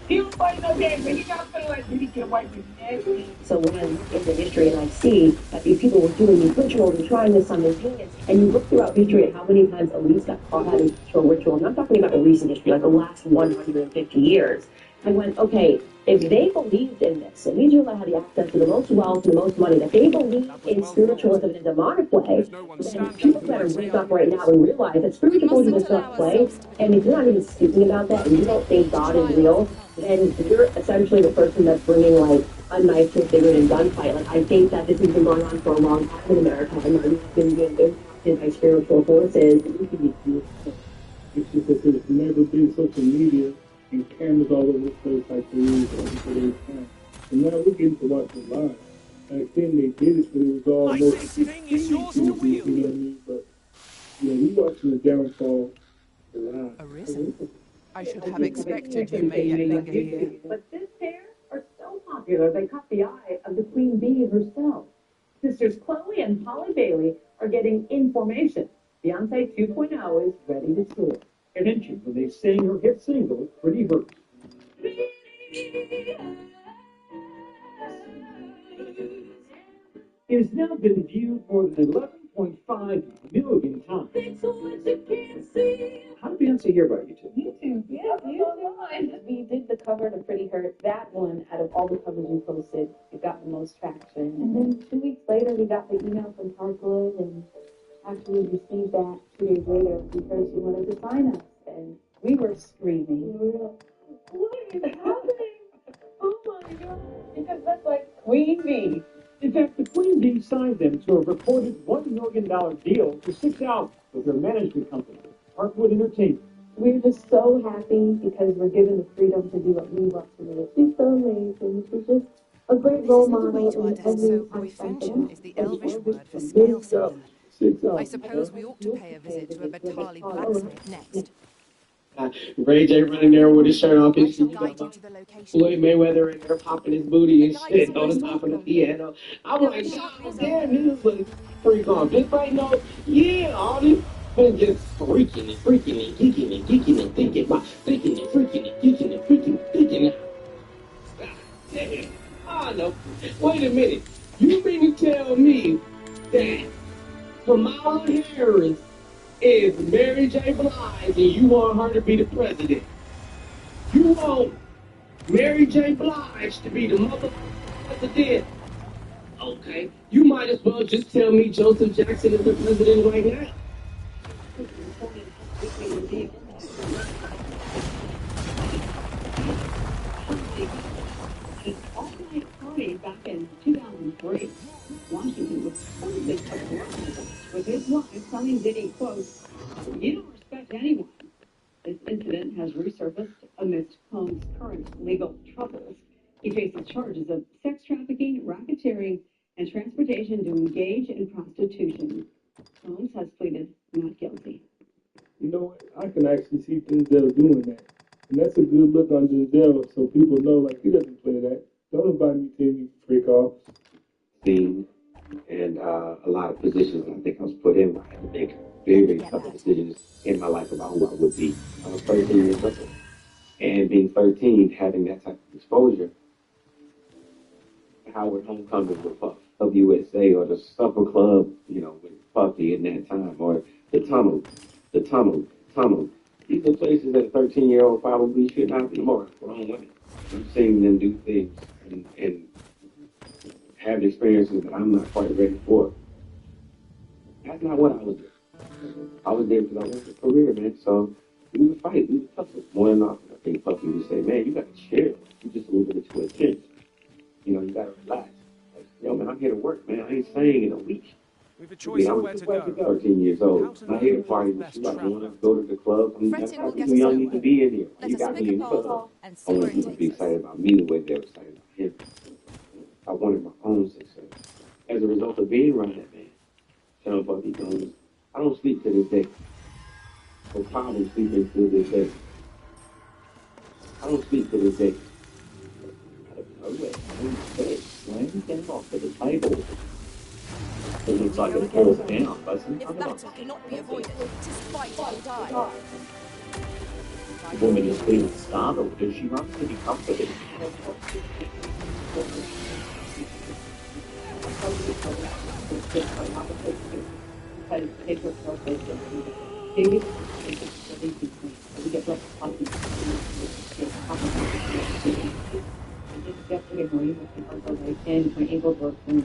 He don't play no games, but he got to feel like he get away with it. So when I look into history and I see that these people were doing these rituals and trying this on their demons, and you look throughout history at how many times elites got caught having rituals, and I'm talking about recent history, like the last 150 years, I went, okay, if they believed in this, and these people had the access to the most wealth and the most money, that they believe in spiritualism in a demonic way, then people better wake up right now and realize that spiritualism is not play, and if you're not even speaking about that and you don't think God is real, then you're essentially the person that's bringing like a knife to a cigarette and gunfight. Like, I think that this has been going on for a long time in America, and we've been being impacted by spiritual forces. It's just that there's never been social media and cameras all over the place like there is over today's time. And now we're getting to watch it live. Back then they did it, but it was all more you know what I mean? But yeah, we watching the downfall live. Arisen? I should have expected you may yet linger here. But this pair are so popular they caught the eye of the Queen Bee herself. Sisters Chloe and Holly Bailey are getting information. Beyonce 2.0 is ready to tour. And mentioned when they sang her hit single, Pretty Hurts. It has now been viewed more than 11.5 million times. How did Beyonce hear about YouTube? YouTube, yeah, online. We did the cover to Pretty Hurt. That one, out of all the covers we posted, it got the most traction. And then 2 weeks later, we got the email from Parkwood, and after we received that 2 days later, we heard she wanted to sign us, and we were screaming. We were like, what is happening? Oh my God! Because that's like Queen Bee. In fact, the Queen Bee signed them to a reported $1 million deal for 6 albums with their management company, Parkwood Entertainment. We're just so happy because we're given the freedom to do what we want to do. She's so amazing. She's just a great role model in every aspect of life. Is the Elvish word for scale cylinder. I suppose we ought to pay a visit to a Batali blacksmith next. Ray J running there with his shirt off, his Floyd Mayweather in there popping his booty and shit on the top of the piano. I'm like, God damn, this is a freak on. Just like, no, yeah, all these men just freaking and geeking and thinking about thinking and freaking and geeking and thinking. Stop. Damn. Oh, no. Wait a minute. You mean to tell me that Kamala Harris is Mary J. Blige and you want her to be the president? You want Mary J. Blige to be the mother president? Okay, you might as well just tell me Joseph Jackson is the president right now. An all-night party back in 2003. Washington was totally surprised with his wife telling Diddy, quote, "You don't respect anyone." This incident has resurfaced amidst Combs' current legal troubles. He faces charges of sex trafficking, racketeering, and transportation to engage in prostitution. Combs has pleaded not guilty. You know what? I can actually see Denzel doing that. And that's a good look on Denzel so people know, like, he doesn't play that. Don't invite me to any freak offs. Seen and a lot of positions I think I was put in. I had to make very tough decisions in my life about who I would be. I was 13 years old. And being 13, having that type of exposure, Howard Homecoming with Puff, WSA, or the Supper Club, you know, with Puffy in that time, or the Tunnel. These are places that a 13-year-old probably should not be more grown women. I'm seeing them do things and have experiences that I'm not quite ready for. That's not what I was doing. I was there because I wanted a career, man. So we would fight. We would tussle. More than often, I think Puffy would say, man, you got to chill. You just a little bit too intense. You know, you got to relax. Like, yo, man, I'm here to work, man. I ain't staying in a week. We've a choice of where to go. 13 years old. I'm here to party with you. I don't want to go to the club. I'm too young need to be in here. You got me in club. I wanted people to be excited about me the way they were excited about him. I wanted my own success. As a result of being around that man, telling Puffy Combs, I don't sleep to this day. No problem sleeping to this day. I don't sleep to this day. When came off to the table, it looks like it falls down, doesn't it? If battle cannot be avoided, 'tis fight or die. The woman is feeling startled. Does she want to be comforted? And my ankles work, and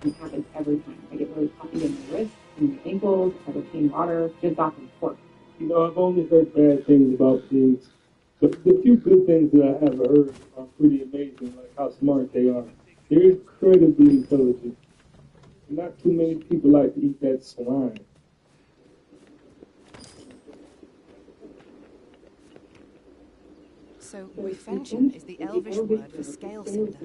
it happens every time. I get really puffy in my wrists and my ankles. I have clean water, just back and forth. You know, I've only heard bad things about pigs, but the few good things that I have heard are pretty amazing, like how smart they are. They're incredibly intelligent. Not too many people like to eat that slime. So, Wifension is the Elvish word for scale cinder.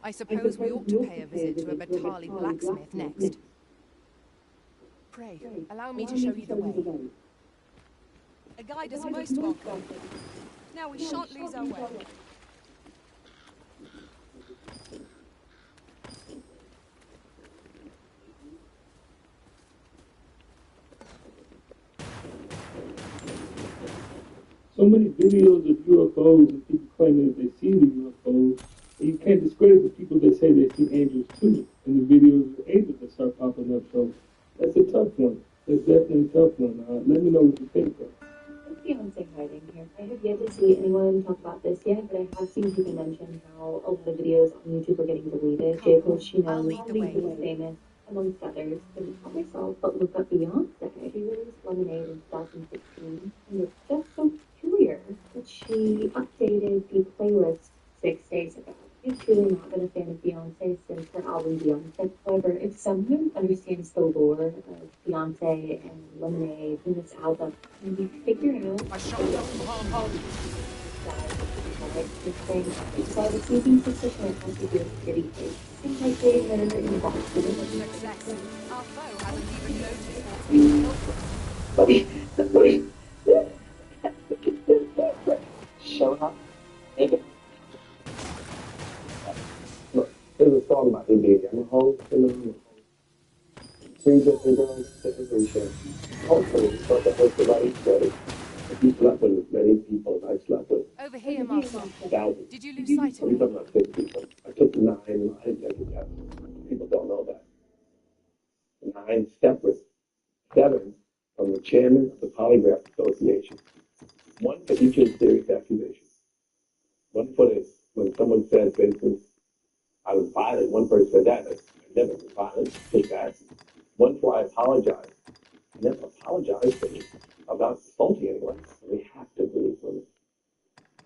I suppose we ought to pay a visit to a Batali blacksmith next. Pray, allow me to show you the way. A guide is most welcome. Now we shan't lose our way. So many videos of UFOs and people claiming that they see the UFOs, And you can't discredit the people that say they see angels too. And the videos of angels that start popping up. So that's a tough one. That's definitely a tough one. Let me know what you think, though. What's Beyonce hiding here? I have yet to see anyone talk about this yet, but I have seen people mention how a lot of videos on YouTube are getting deleted. Jay Cochino is famous, amongst others. But help myself but look up Beyonce. She released Lemonade in 2016, and it's just so peculiar that she updated the playlist 6 days ago. I've truly not been a fan of Beyonce since her album Beyonce. However, if someone understands the lore of Beyonce and Lemonade in this album, and you figure out this thing, because I have a sneaking suspicion it has to do with Diddy case. Seems like they were involved in it. Success. Our foe hasn't even noticed what's been killed. Show up. Make it. Look, there's a song about India. I'm a whole phenomenal. Three different girls, different ratio. Hopefully, it's not the first about each other. If you slept with as many people as I slept with. Over here, Master. Thousands. Did you lose sight of We're me? talking about 6 people. I took 9 lie detector tests. People don't know that. 9 separate. 7 from the chairman of the Polygraph Association. 1 for each of the serious accusations. 1 for this. When someone says, for instance, I was violent, one person said that. I never was violent. Take that. 1 for I apologize. I never apologized for you about assaulting anyone. We have to believe women.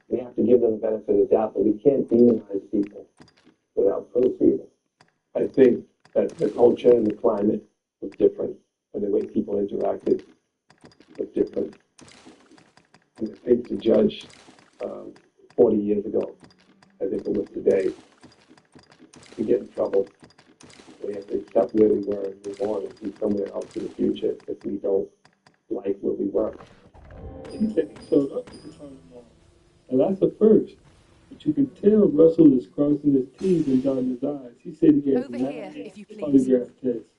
We have to give them the benefit of the doubt, but we can't demonize people without proof either. I think that the culture and the climate was different, and the way people interacted was different. And I think to judge 40 years ago, as if it was today, we get in trouble. We have to accept where we were and move on and see somewhere else in the future if we don't like where we were. He said he showed up to the carnival. And that's a first. But you can tell Russell is crossing his T's and dotting his I's. He said he has Over 9 here, if you please. polygraph tests.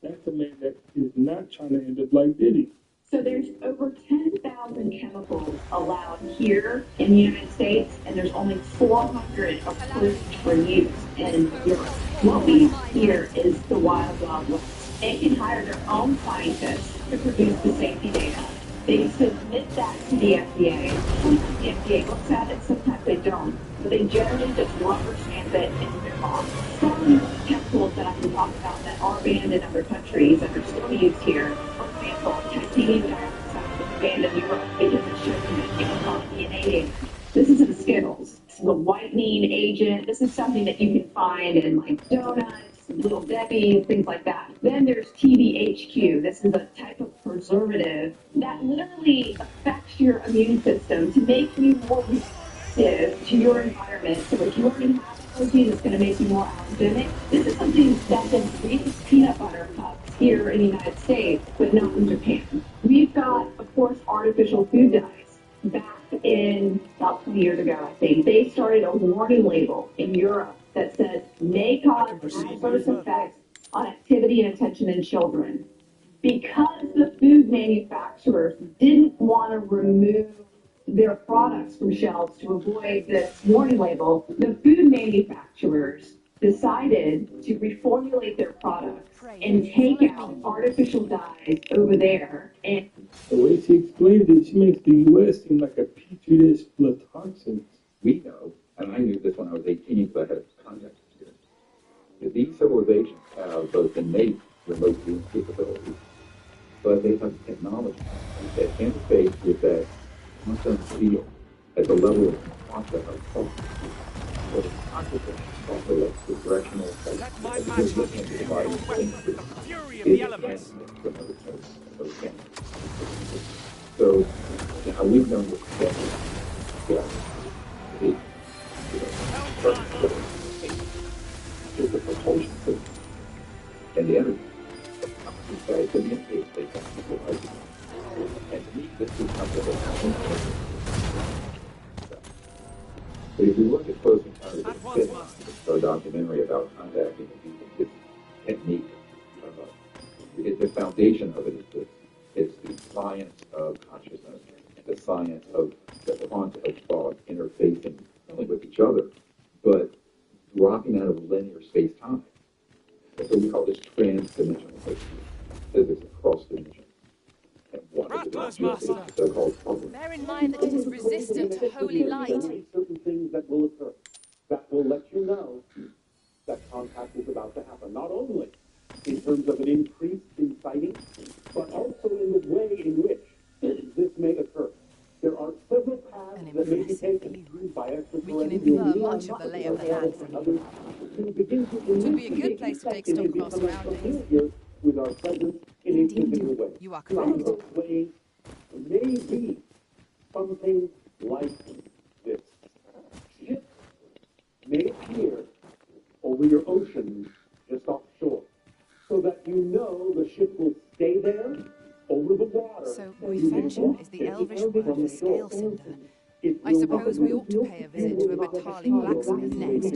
That's a man that is not trying to end up like Diddy. So there's over 10,000 chemicals allowed here in the United States, and there's only 400 approved for use in Europe. What we have here is the wild, wild west. They can hire their own scientists to produce the safety data. They submit that to the FDA. Sometimes the FDA looks at it, sometimes they don't. But they generally just rubber stamp it and move on. Some chemicals that I can talk about that are banned in other countries and are still used here, for example, titanium dioxide is banned in Europe because it shows that it was on DNA data. This isn't Skittles. This is a whitening agent. This is something that you can find in like donuts, Little Debbie, things like that. Then there's TBHQ. This is a type of preservative that literally affects your immune system to make you more reactive to your environment. So if you already have protein, it's going to make you more allergenic. This is something that's in Reese's peanut butter cups here in the United States, but not in Japan. We've got, of course, artificial food dyes. Back in about 20 years ago, I think, they started a warning label in Europe that says may cause adverse effects on activity and attention in children. Because the food manufacturers didn't want to remove their products from shelves to avoid this warning label, the food manufacturers decided to reformulate their products and take out artificial dyes over there. And the way she explained it, she makes the U.S. seem like a petri dish full of toxins. We know, and I knew this when I was 18, because I had contact experience, that these civilizations have both innate remote viewing capabilities, but they have technology that interface with that quantum field at the level of quantum of thought. So the consciousness also lets the directional So now we've known this is the propulsion system and the energy. Besides the interface they have to and to me this is something that happens. But if you look at Close Encounters of the Fifth, it's a documentary about contacting people, this technique, the foundation of it is this. It's the science of consciousness, the science of the quantum of thought interfacing not only with each other, but we call this trans-dimensional physics across dimensions. And one of the dimensions is the so-called quantum. Bear in mind that it is resistant to holy light. Certain things that will occur that will let you know that contact is about to happen. Not only in terms of an increase in sighting, but also in the way in which this may occur. There are several paths that may be taken by extraterrestrials. We can infer much of the lay of the land from here. It would be a good place to take stock of our surroundings. With our presence in a physical way. You are Some of correct. those ways may be something like this. Ships may appear over your oceans just offshore, so that you know the ship will stay there over the water. So, Guifension is the Elvish word for scale cinder. I suppose we ought to pay a visit to a Batali blacksmith next.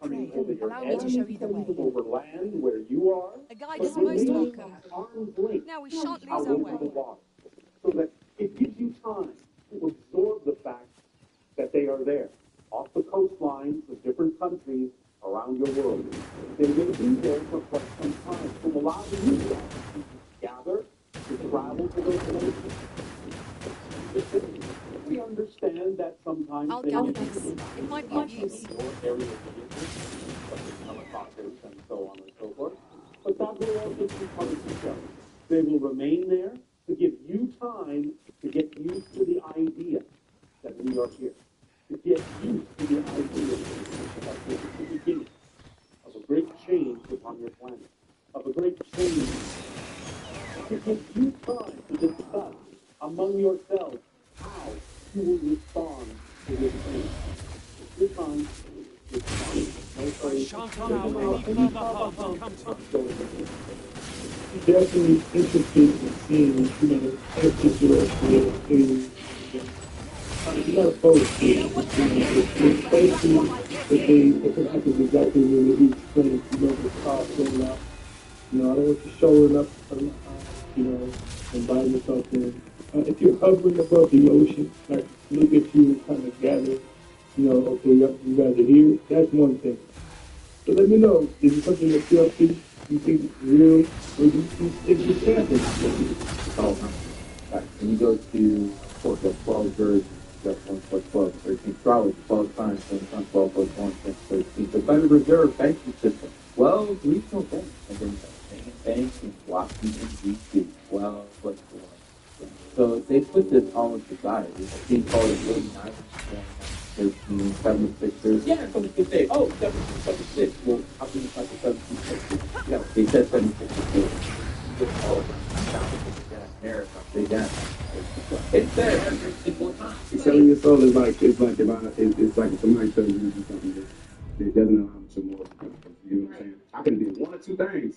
Pray, allow me to show you the way. Over land where you are, A guide is most welcome. Now we shan't lose our way. So that it gives you time to absorb the fact that they are there, off the coastlines of different countries around your world. They may be there for quite some time, to allow you to gather, to travel to those places. We understand that sometimes I'll gather this. It might be of use. Areas of interest, such as helicopters and so on and so forth. But that will also be part of the show. They will remain there to give you time to get used to the idea that we are here. To get used to the idea that this is the beginning of a great change upon your planet. Of a great change. To give you time to discuss among yourselves how you will respond to this change. This time, I shan't allow any further harm to come to you. Definitely interested in seeing, extraterrestrial aliens. It's not opposed to it. It's basically the thing happens exactly when he explains, the car going out. I don't want you showing up, and by yourself in. If you're hovering above the ocean, like look at you kind of gather, okay, you guys are here, that's one thing. So let me know, is it something that you think is real, or do you think it's happening? When you go to, of course, the 12 versions, you got 1 plus 12, 13, probably 12 times, 1 times 12 plus 1 plus 13. The Federal Reserve banking system, 12 regional banks, and then banks in Washington, D.C., 12 plus 1. So they put this all together. It's being called a 49, 13, 76. Yeah, 76. Oh, 76. Well, how can you type 76? Yeah, they said 76. It's there every single time. Selling your soul is like if somebody tells you to do something that doesn't allow you to more. You know what I'm saying? I could have did 1 or 2 things,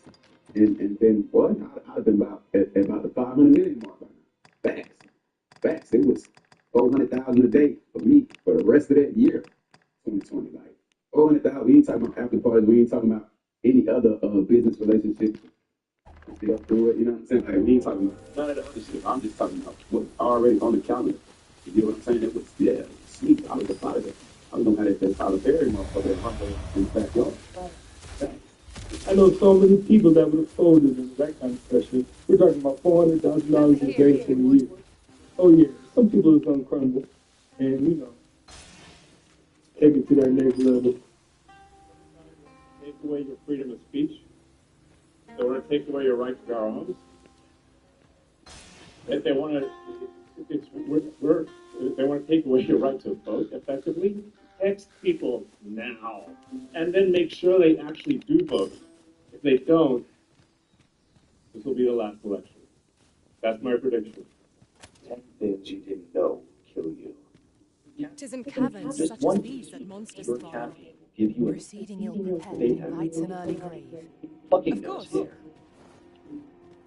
and then boy, I've been about the 500 million mark by now. Facts. It was 400,000 a day for me for the rest of that year, 2020. Like 400,000. We ain't talking about after parties. We ain't talking about any other business relationships. Still through it. You know what I'm saying? Like we ain't talking about none of the other shit. I'm just talking about what's already on the calendar. You know what I'm saying? It was sweet. I was a part of it. I was gonna have that Tyler Perry motherfucker in the backyard. I know so many people that would have folded in that kind of pressure. We're talking about $400,000 a day for the year. Oh yeah, some people are gonna crumble, and take it to that next level. Take away your freedom of speech. They want to take away your right to bear arms. If they want to, if they want to take away your right to vote effectively, text people now, and then make sure they actually do vote. If they don't, this will be the last election. That's my prediction. 10 things you didn't know kill you. 'Tis in caverns Just such one as these that monsters pure thrive. caffeine will give you Proceeding ill-prepared invites an early grave. plucking Of nose course. hair.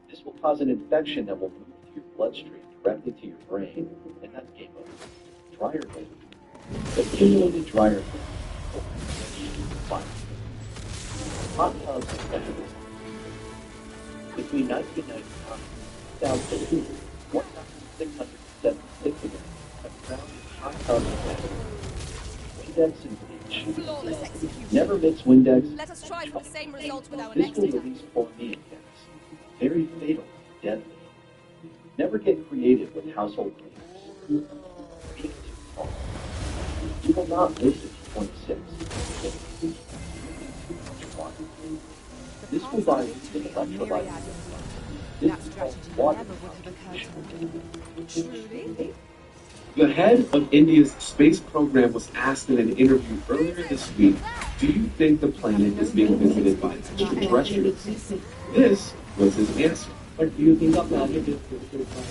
This will cause an infection that will move through your bloodstream directly to your brain, and that's game over. Dryer hair. Accumulated dryer hair. Hot tubs and baths. Between 1999 and 2002, 1,676 of them have found in hot tubs and baths. Index and bleach match. Flawless execution. Never mix Windex. Let us try for the same result with our This next will attack. release formaldehyde gas. Very fatal, deadly. Never get creative with household cleaners. Being too tall. You will not live to 26. This will buy you the electrolyte. That strategy never would have occurred to me. Truly? The head of India's space program was asked in an interview earlier this week, do you think the planet is being visited by extraterrestrials? This was his answer. But do you think the planet is visited by?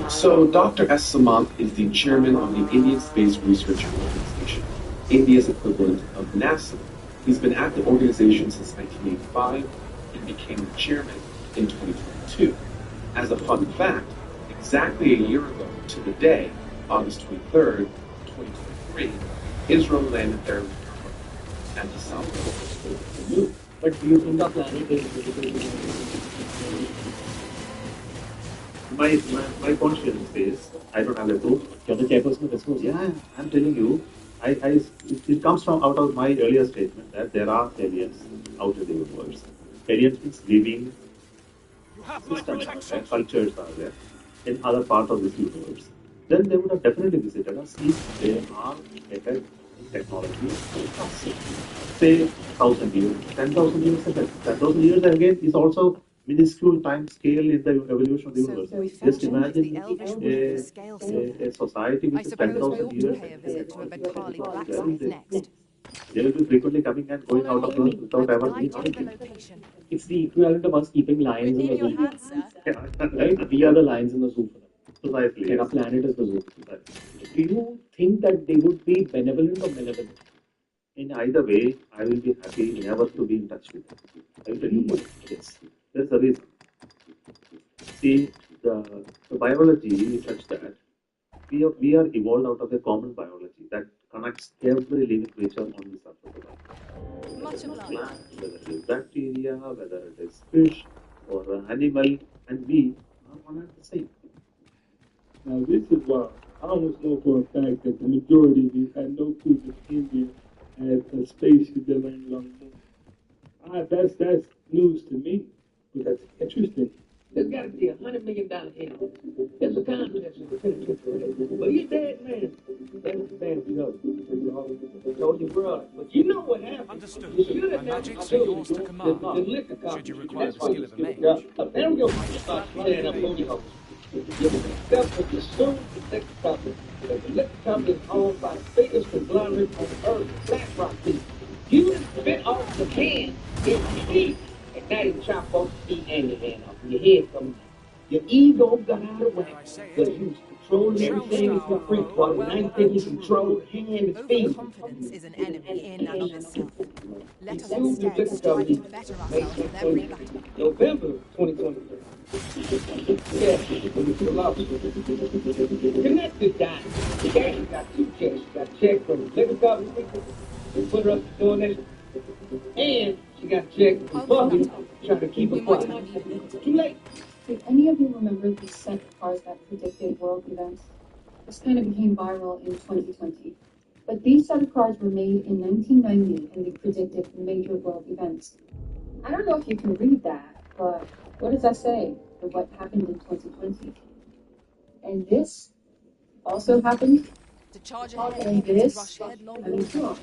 So, Dr. S. Samanth is the chairman of the Indian Space Research Organization, India's equivalent of NASA. He's been at the organization since 1985 and became the chairman in 2022. As a fun fact, exactly a year ago to the day, August 23rd, 2023, Israel landed their at the south pole of the moon. But do you think the planet is visited My conscience is, I don't have a proof. You're the chairperson of this course. Yeah, I'm telling you, it comes from out of my earlier statement that there are aliens out in the universe. Aliens means living systems are there, cultures are there in other parts of this universe. Then they would have definitely visited us if they are ahead in technology. Say 1,000 years, 10,000 years ahead. 10,000 years again is also minuscule time scale in the evolution of the universe. Just imagine a society which is 10,000 years ahead. They will be frequently coming and going out of Earth without ever being origin. It's the equivalent of us keeping lions in the zoo. Right? We are the lions in the zoo for them. Precisely. And our planet is the zoo. Do you think that they would be benevolent or malevolent? In either way, I will be happy never to be in touch with them. I will tell you why. Yes. That's the reason. See, the biology is such that we are evolved out of a common biology that connects every living creature on the surface of the earth. Much obliged. Whether it is bacteria, whether it is fish or an animal, and we are one and the same. Now this is why I almost know for a fact that the majority of you had no clue that India had a spaceship that landed on the moon. That's news to me, but that's interesting. There's got to be $100 million here. There's a contest in the penitentiary. But you're dead, man. That's the damn joke. I told your brother. But you know what happened. Understood. You should have My never magics are yours to command. the liquor company. Should you require the skill of a mage. They don't give a start standing up on you. Except as soon as the liquor company, the liquor company is owned by the biggest conglomerate on earth, BlackRock people. You bit off the can in your teeth. And now you chop off the feet and your hand off, and your head coming down. Your ego got out of whack because you was controlling everything for free, while the night thing you controlled hand and feet. Overconfidence is an enemy in and of itself. Let us You instead liquor strive company to better ourselves with every battle. November 2023. Yeah, when you pull out. Connect the dots. Yeah, you got two checks. You got a check from the liquor company. You put her up to doing this. And she got checked from Bobby trying to keep her quiet. Too late. Did any of you remember the set of cars that predicted world events? This kind of became viral in 2020. But these set of cars were made in 1990 and they predicted major world events. I don't know if you can read that, but what does that say for what happened in 2020? And this also happened. To charge And ahead, this, rush headlong. I mean, come on.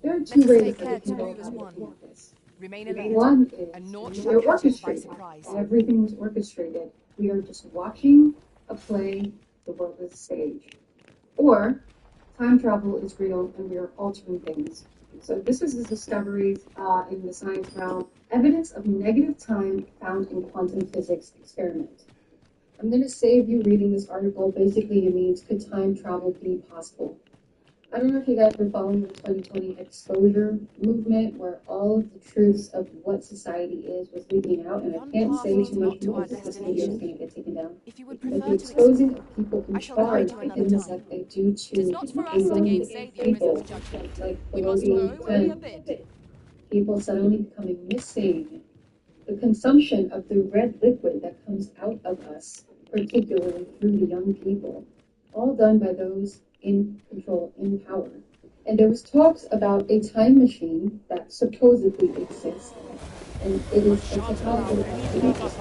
There are Let two us ways take that care we to can go move as about one. this. Remain alert. One is and naught they're shall catch us by orchestrated. surprise. Everything was orchestrated. We are just watching a play. The world is a stage. Or time travel is real and we are altering things. So this is the discoveries in the science realm. Evidence of negative time found in quantum physics experiment. I'm going to save you reading this article. Basically, it means, could time travel be possible? I don't know if you guys were following the 2020 exposure movement, where all of the truths of what society is was leaking out, and I can't say too much more because this video is going to get taken down. But the exposing of people in charge of things that they do to young people, like below the age of 10, people suddenly becoming missing, the consumption of the red liquid that comes out of us, particularly through the young people, all done by those in control, in power. And there was talks about a time machine that supposedly exists, and it is a technology that actually exists.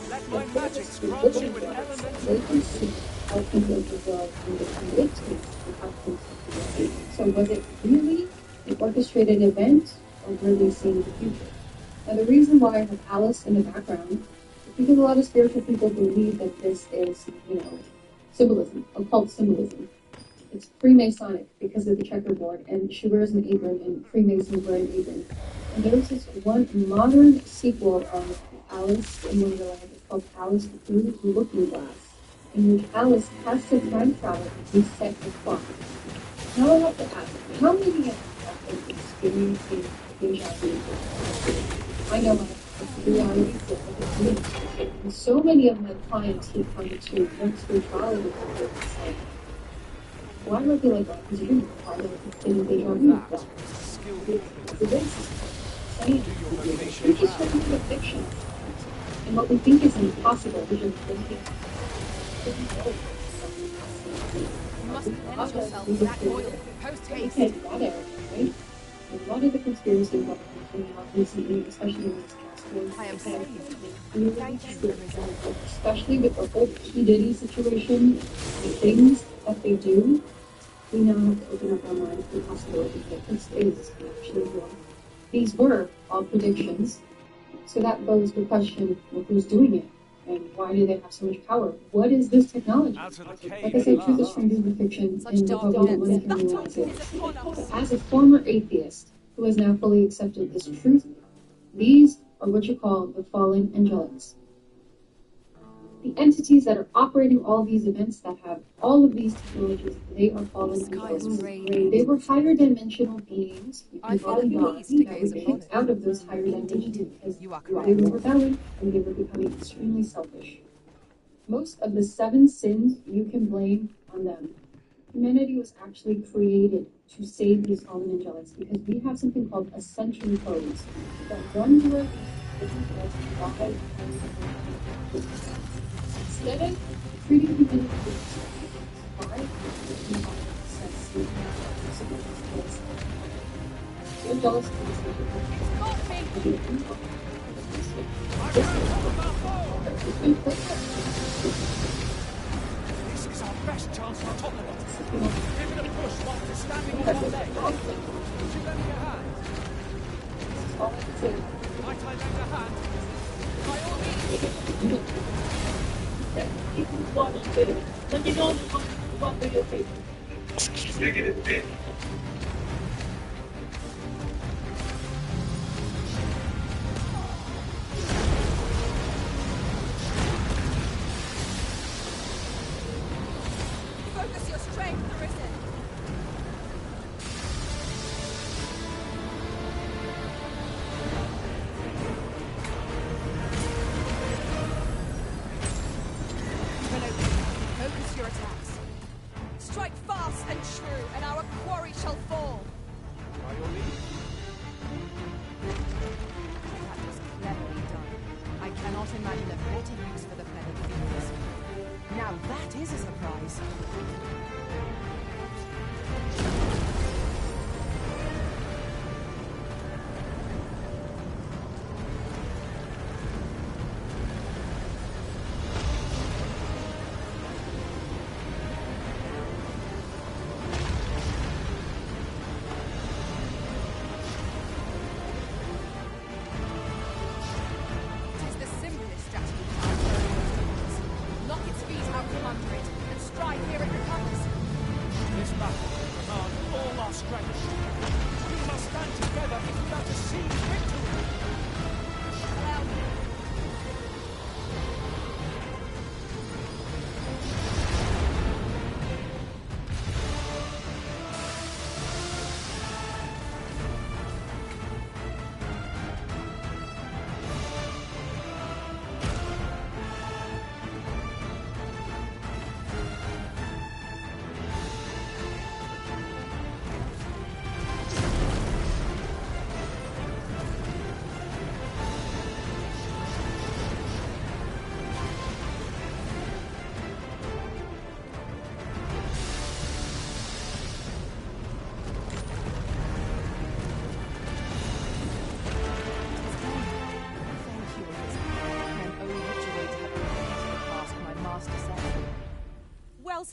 Let my magic grant you an element They can see how people of the world can create things and how things can be. So was it really an orchestrated event, or were they seeing the future? Now the reason why I have Alice in the background is because a lot of spiritual people believe that this is, symbolism, occult symbolism. It's Freemasonic because of the checkerboard, and she wears an apron, and Freemasons wear an apron. And there's this one modern sequel of Alice in Wonderland. It's called Alice Through the Looking Glass, in which Alice has to time travel to reset the clock. Now I have to ask, how many of you have been experiencing deja vu? I know it's reality, it's me. And so many of my clients who come to work spirituality with it's like, why do I feel like that? Because you're going to find out it's been a deja vu. It is. We're just looking for fiction. And what we think is impossible, we just think You must cleanse yourself with that oil, post haste. okay, that area, right? A lot of the conspiracy that came out recently, especially in this past one, I am saved. Thank you. Especially with the whole P. Diddy situation, the things that they do, we now have to open up our minds to the possibility that this is actually real. These were all predictions, so that goes the question of who's doing it, and why do they have so much power? What is this technology? Like I said, truth is stranger than fiction, and you'll probably want to hear me when I say this. But as a former atheist who has now fully accepted this truth, these are what you call the fallen angelics. The entities that are operating all these events that have all of these technologies, they are fallen angels. They were higher dimensional beings. You can call them gods that were kicked out of those higher dimensions because they were rebelling and they were becoming extremely selfish. Most of the 7 sins you can blame on them. Humanity was actually created to save these fallen angelics because we have something called ascension codes that run through our instead of treating humanity with so jealous of This is our best chance to top it. Give it a push while you're standing on one leg. Would you lend me a hand? Might I lend a hand? By all means. Let me know what video tape. Negative bit. Focus your strength, Risen. Focus your attacks. Strike fast and true, and our quarry shall fall. By your leave. That was cleverly done. I cannot imagine a better use for the feathered fingers. Now that is a surprise. It is the simplest strategy to outflow those demons. Knock its feet out from under it, and strike here it recovers. This battle will demand all our strength. We must stand together if we are to seize victory. Allow me.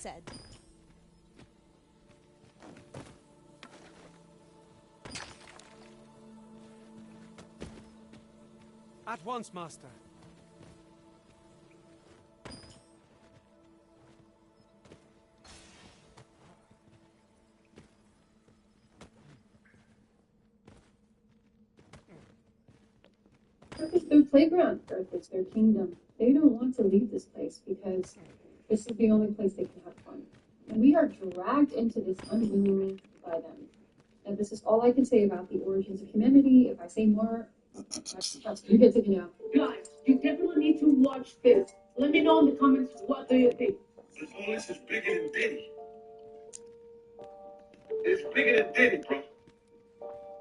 said. At once, Master. Earth is their playground. Earth is their kingdom. They don't want to leave this place because this is the only place they can have fun. And we are dragged into this unwillingly by them. And this is all I can say about the origins of humanity. If I say more, you get to know. Guys, you definitely need to watch this. Let me know in the comments, what do you think? All this is bigger than Diddy. It's bigger than Diddy, bro.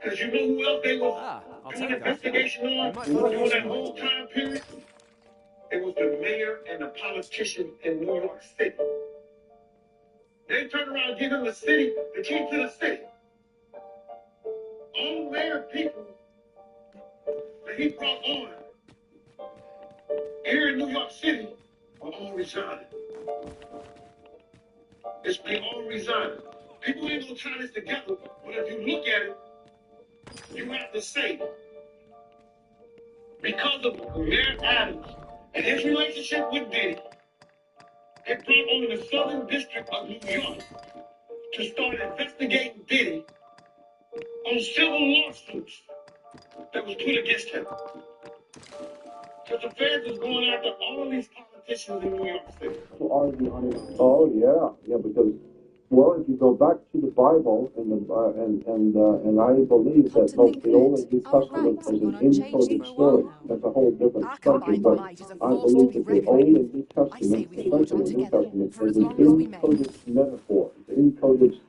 Because you know who else they were doing investigation on during that whole time period? It was the mayor and the politician in New York City. They turned around and gave him the city, the key to the city. All the mayor people that he brought on here in New York City are all resigning. They all resigning. People ain't gonna tie this together, but if you look at it, you have to say, because of Mayor Adams and his relationship with Diddy, it brought on the Southern District of New York to start investigating Diddy on civil lawsuits that was put against him. Because the feds is going after all these politicians in New York City. Oh yeah, because well, if you go back to the Bible and I believe that both the Old and New Testament is an encoded story. That's a whole different subject, but I believe that the Old and New Testament, especially the New Testament, is an encoded metaphor. It's encoded,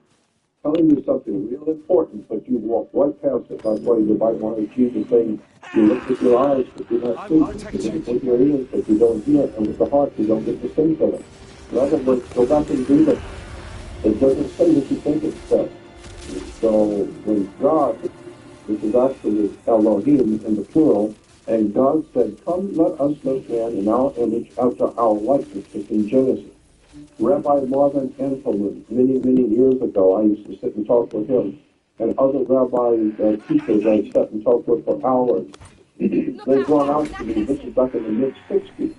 telling you something real important, but you walk right past it. That's why the Bible has Jesus saying, you look with your eyes, but you don't see. You look with your ears, but you don't hear. And with the heart, you don't get the sense of it. In other words, go back and read it. It doesn't say what you think it says. So when God, which is actually Elohim in the plural, and God said, come, let us make man in our image after our likeness. It's in Genesis. Rabbi Marvin Antonin, many, many years ago, I used to sit and talk with him, and other rabbi teachers I sat and talked with for hours. They brought out to me, this is back in the mid-60s,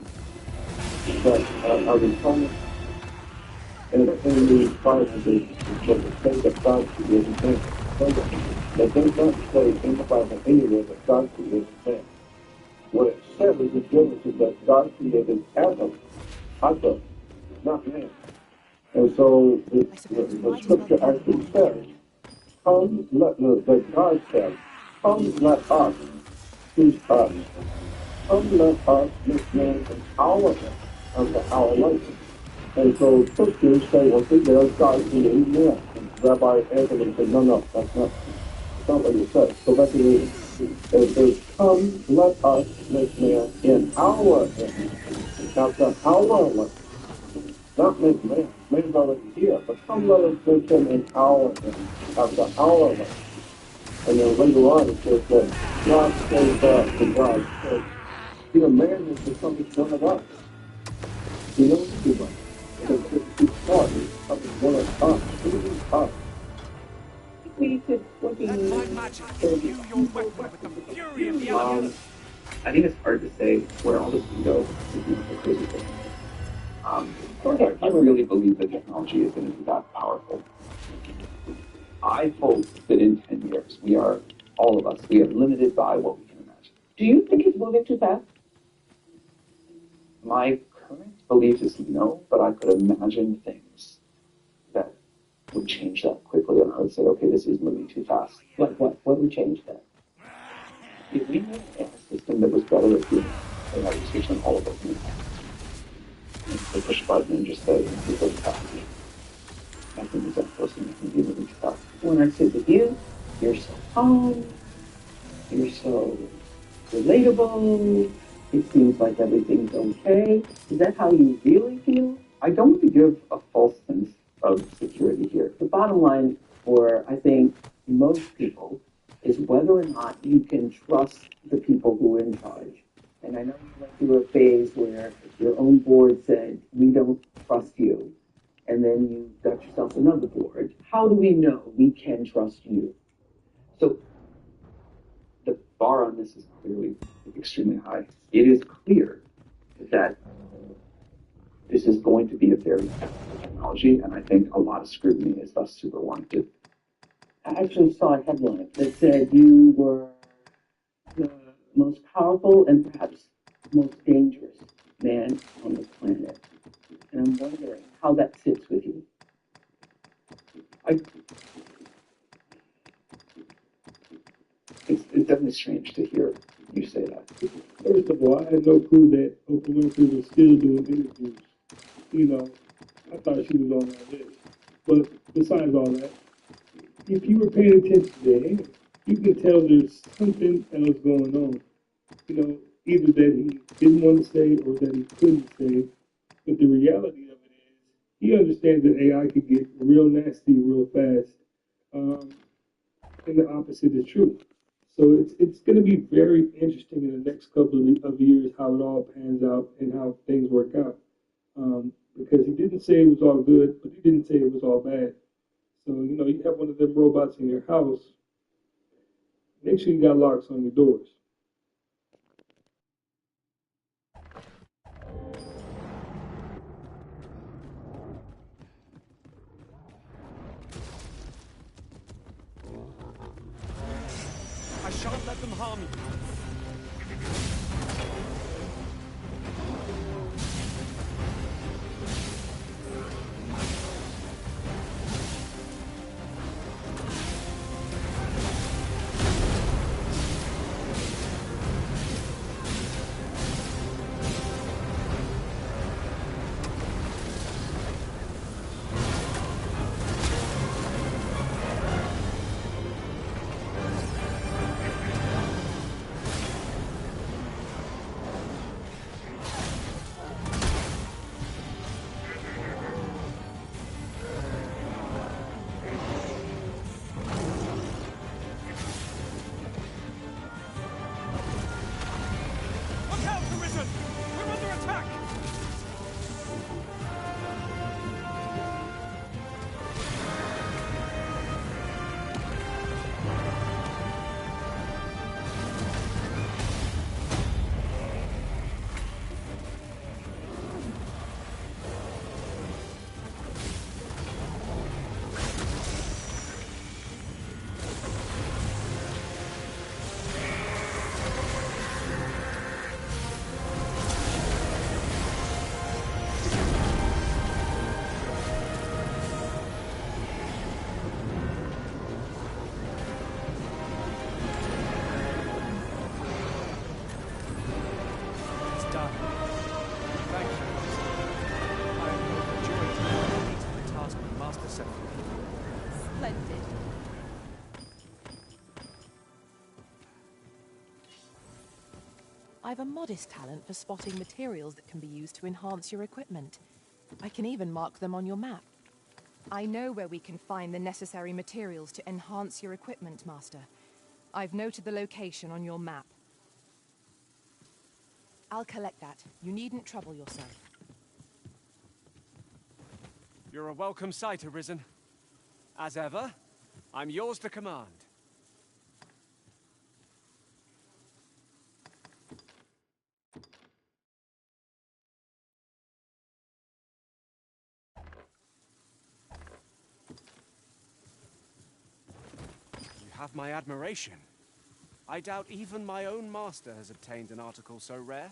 that I was told in the Bible, they say that God created man. They do not say in the Bible anywhere that God created man. What it says in Genesis that God created Adam, not man. And so the scripture actually says, that God said, come let us, who's us, come let us make man in our image, unto our likeness. And so Christians say, well, see, there's God created man. And Rabbi Anthony said, no, that's not what it says. So that's what it is. It says, come, let us make man in our image, after our likeness. Not make man. Man's already here. But come, let us make him in our image, after our likeness. And then later on it says that God says that to God says, man has become one of us. He knows too much. He's smart. He's one of us. He's us. We could look at my magic imbue your weapon with the fury of the elements. I think it's hard to say where all this can go. It's a crazy thing. I really believe that technology is going to be that powerful. I hope that in 10 years, all of us, we are limited by what we can imagine. Do you think it's moving too fast? My current belief is no, but I could imagine things that would change that quickly, and I would say, okay, this is moving too fast. Like what? What would change that? If we had a system that was better at doing it, I would switch on all of those things. They push a button and just say, this is fast. I think that person can be moving too fast. When I sit with you, you're so calm, you're so relatable, it seems like everything's okay. Is that how you really feel? I don't want to give a false sense of security here. The bottom line for, I think, most people is whether or not you can trust the people who are in charge. And I know you went through a phase where your own board said, we don't trust you. And then we know we can trust you? So the bar on this is clearly extremely high. It is clear that this is going to be a very powerful technology, and I think a lot of scrutiny is thus super warranted. I actually saw a headline that said you were the most powerful and perhaps most dangerous man on the planet. And I'm wondering how that sits with you. It's definitely strange to hear you say that. First of all, I had no clue that Oprah Winfrey was still doing interviews. You know, I thought she was on that list. But besides all that, if you were paying attention to him, you can tell there's something else going on. You know, either that he didn't want to say or that he couldn't say. But the reality of it is, he understands that AI could get real nasty real fast. And the opposite is true. So it's going to be very interesting in the next couple of years how it all pans out and how things work out. Because he didn't say it was all good, but he didn't say it was all bad. So, you know, you have one of them robots in your house, make sure you got locks on your doors. I shan't let them harm you. Splendid. I've a modest talent for spotting materials that can be used to enhance your equipment. I can even mark them on your map. I know where we can find the necessary materials to enhance your equipment, Master. I've noted the location on your map. I'll collect that. You needn't trouble yourself. You're a welcome sight, Arisen. As ever, I'm yours to command. You have my admiration. I doubt even my own master has obtained an article so rare.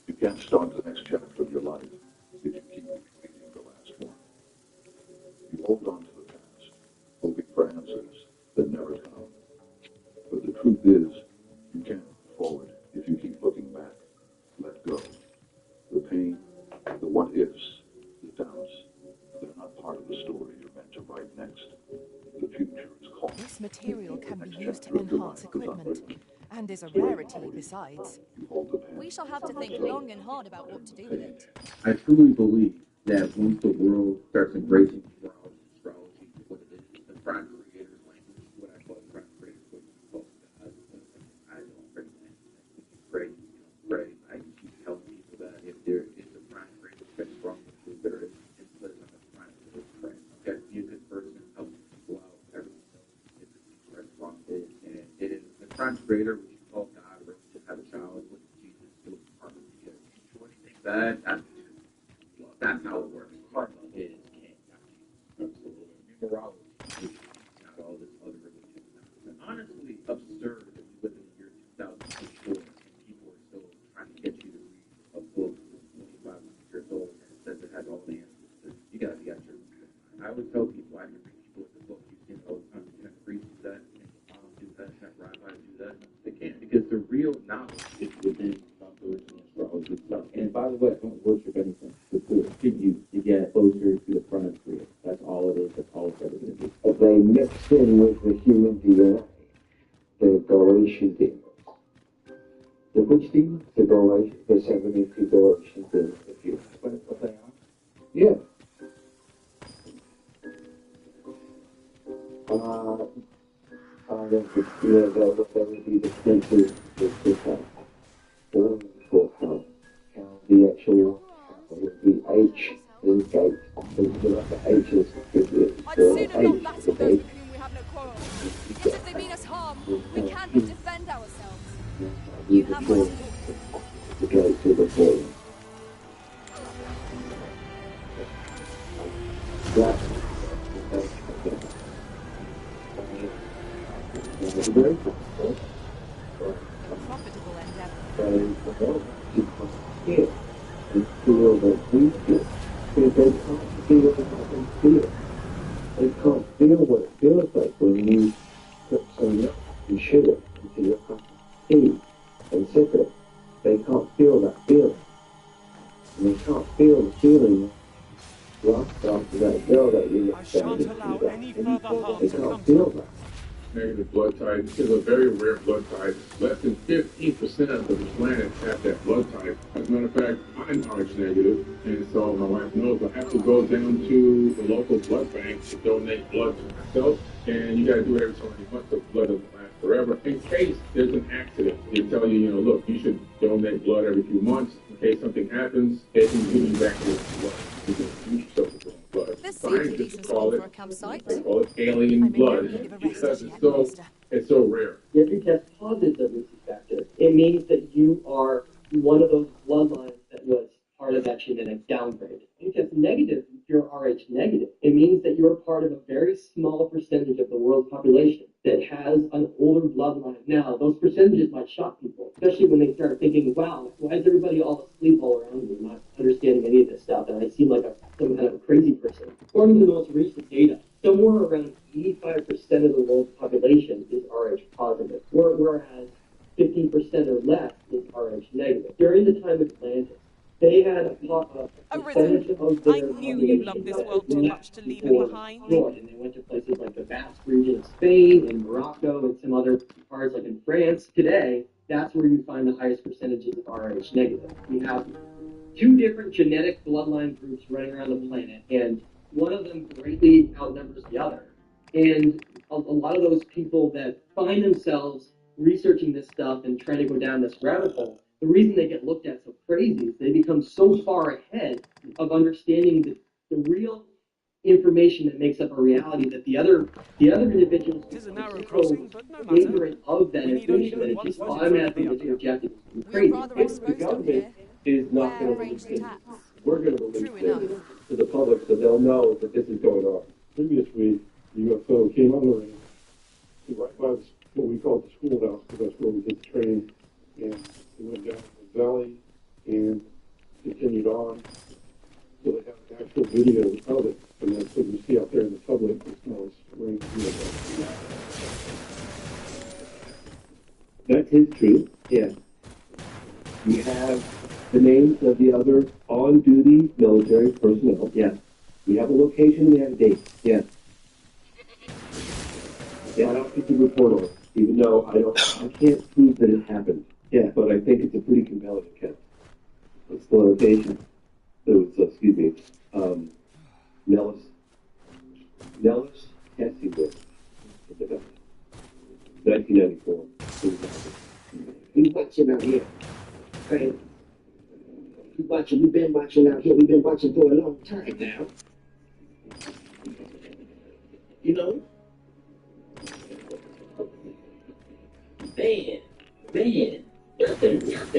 You can't start the next chapter of your life if you keep repeating the last one. You hold on to the past, hoping for answers that never come. But the truth is, you can't move forward if you keep looking back. Let go. The pain, the what-ifs, the doubts, they're not part of the story you're meant to write next. The future is called. This material can be used to enhance equipment, and is a rarity besides. We shall have to think long and hard about what to do with it. I truly believe that once the world starts embracing astrology, what it is, the prime creator's language, what I call prime creator's, what you call God, I don't recommend that. times greater would you call God or to have a child with Jesus to a partner together? Do anything bad? That's how it works. Karma is king, not you. Absolutely. Numerology is not all this other religion. And honestly, absurd that we live in the year 2024 and people are still trying to get you to read a book that's 2,500 years old and it says it has all the answers. You gotta be out your mind. I always tell people I can read people with the book. You see it all the time. You can't priests do that. You can't do that. You can't rabbis do that. They can't because the real knowledge is within calculation and astrology itself. And by the way, I don't worship anything. It's cool. You get closer to the front of creation. That's all it is. That's all it's ever going to be. If they mix in with the human DNA, the Galatian demons. The which demons? The Galatian, the 72 Galatian demons. If you explain what they are? Yeah. That would be the senses of health. Or for health. The actual would be H is gate. The H is I'd sooner not battle those with whom we have no quarrel. Yet if they mean us harm, we can but defend ourselves. You have my sword. The gate to the fall. Profitable endeavor. Yeah. And feel that we feel. Because they can't feel what they feel. They can't feel what it feels like when you put some milk and sugar into your cup of tea and sip it. They can't feel that feeling. And they can't feel the feeling lust after that girl that you look down into. They can't feel that. Negative blood type is a very rare blood type. Less than 15% of the planet have that blood type. As a matter of fact, I'm Rh negative, and so my wife knows I have to go down to the local blood bank to donate blood to myself, and you got to do it every so many months so blood doesn't last forever. In case there's an accident, they tell you, look, you should donate blood every few months. In case something happens, they can give you back your blood. You can use yourself with your blood. This seems a decent spot for a campsite. They call it alien blood because it's so rare. If you test positive for this factor, it means that you are one of those bloodlines that was part of that genetic downgrade. If you test negative, you're Rh negative. It means that you're part of a very small percentage of the world's population that has an older bloodline. Now, those percentages might shock people, especially when they start thinking, wow, why is everybody all asleep all around me, not understanding any of this stuff, and I seem like some kind of a crazy person. According to the most recent data, somewhere around 85% of the world's population is Rh positive, whereas 15% or less is Rh negative. During the time of Atlantis, they had a percentage of their I knew you loved this world too much to leave it behind. And they went to places like the Basque region of Spain and Morocco and some other parts like in France. Today, that's where you find the highest percentages of Rh negative. You have two different genetic bloodline groups running around the planet, and one of them greatly outnumbers the other. And a lot of those people that find themselves researching this stuff and trying to go down this rabbit hole, the reason they get looked at so crazy is they become so far ahead of understanding the real information that makes up a reality that the other individuals It is a narrow so crossing, but no matter. ignorant of that information that it just automatically gets rejected. It's crazy. The government is not going to release this. We're going to release this to the public so they'll know that this is going on. Previous week, UFO came on the ring right by what we call the schoolhouse, because that's where we get the training, and it went down the valley and continued on. So they have an actual video of it, and that's what you see out there in the public. It's now a strange UFO. That is true, yes. We have the names of the other on-duty military personnel, yes. We have a location, we have a date, yes. Yeah, I don't get to report on it, even though I can't prove that it happened. Yeah, but I think it's a pretty compelling account. What's the location? It was, Nellis Hessington, 1994. We watching out here. Okay. We've been watching out here. We've been watching for a long time now. You know? Man, Man, nothing. Look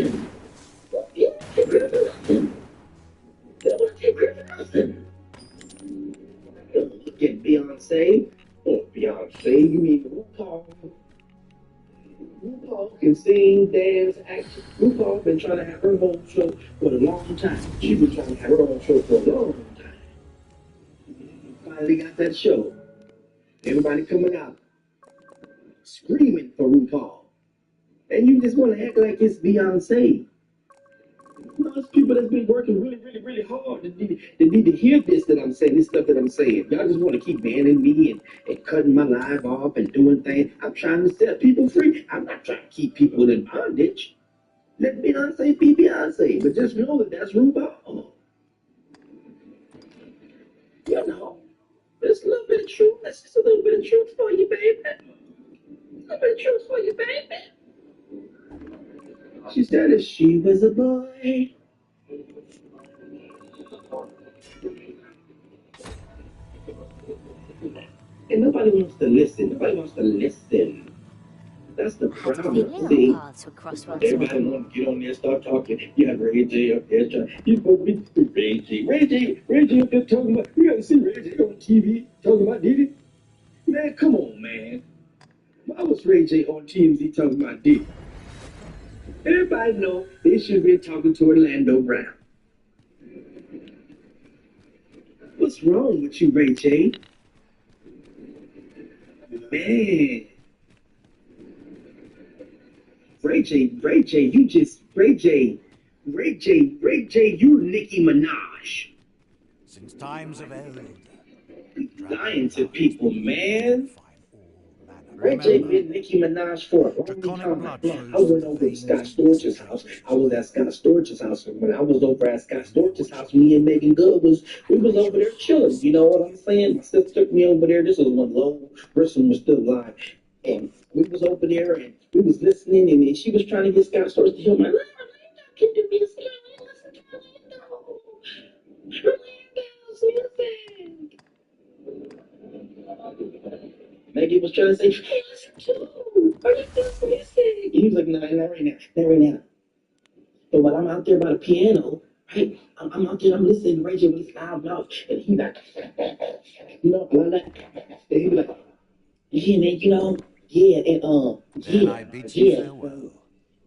at Beyonce. Oh, Beyonce, you mean RuPaul? RuPaul can sing, dance, act. RuPaul been trying to have her own show for a long time. She's been trying to have her own show for a long time. Finally got that show. Everybody coming out screaming for RuPaul. And you just want to act like it's Beyonce. Those people that's been working really hard that need to hear this that I'm saying, this stuff that I'm saying. Y'all just want to keep banning me and cutting my life off and doing things. I'm trying to set people free. I'm not trying to keep people in bondage. Let Beyonce be Beyonce, but just know that that's RuPaul. You know, there's a little bit of truth. That's just a little bit of truth for you, baby. A little bit of truth for you, baby. She said that she was a boy. And nobody wants to listen. Nobody wants to listen. That's the problem. See, everybody want to get on there and start talking. You have Ray J up there trying. You supposed to be Ray J. Ray J up there talking about. You haven't seen Ray J on TV talking about Diddy? Man, come on, man. Why was Ray J on TMZ talking about Diddy? Everybody know they should have been talking to Orlando Brown. What's wrong with you, Ray J? Man. Ray J, you Nicki Minaj. Since times of old. Lying to people, man. Ray J been Nicki Minaj for a long time. I went over to Scott Storch's house. I was at Scott Storch's house. When I was over at Scott Storch's house, me and Megan Good we was over there chilling. You know what I'm saying? My sister took me over there. This was when Low Grissom was still alive. And we was over there and we was listening and she was trying to get Scott Storch to hear my can do me Maggie was trying to say, hey, listen to, are you feeling music? And he was like, no, not right now, not right now. But while I'm out there by the piano, right, I'm out there, I'm listening to Ray J with his loud mouth, and he like, you know, and he be like, yeah, man, you know, yeah, and yeah.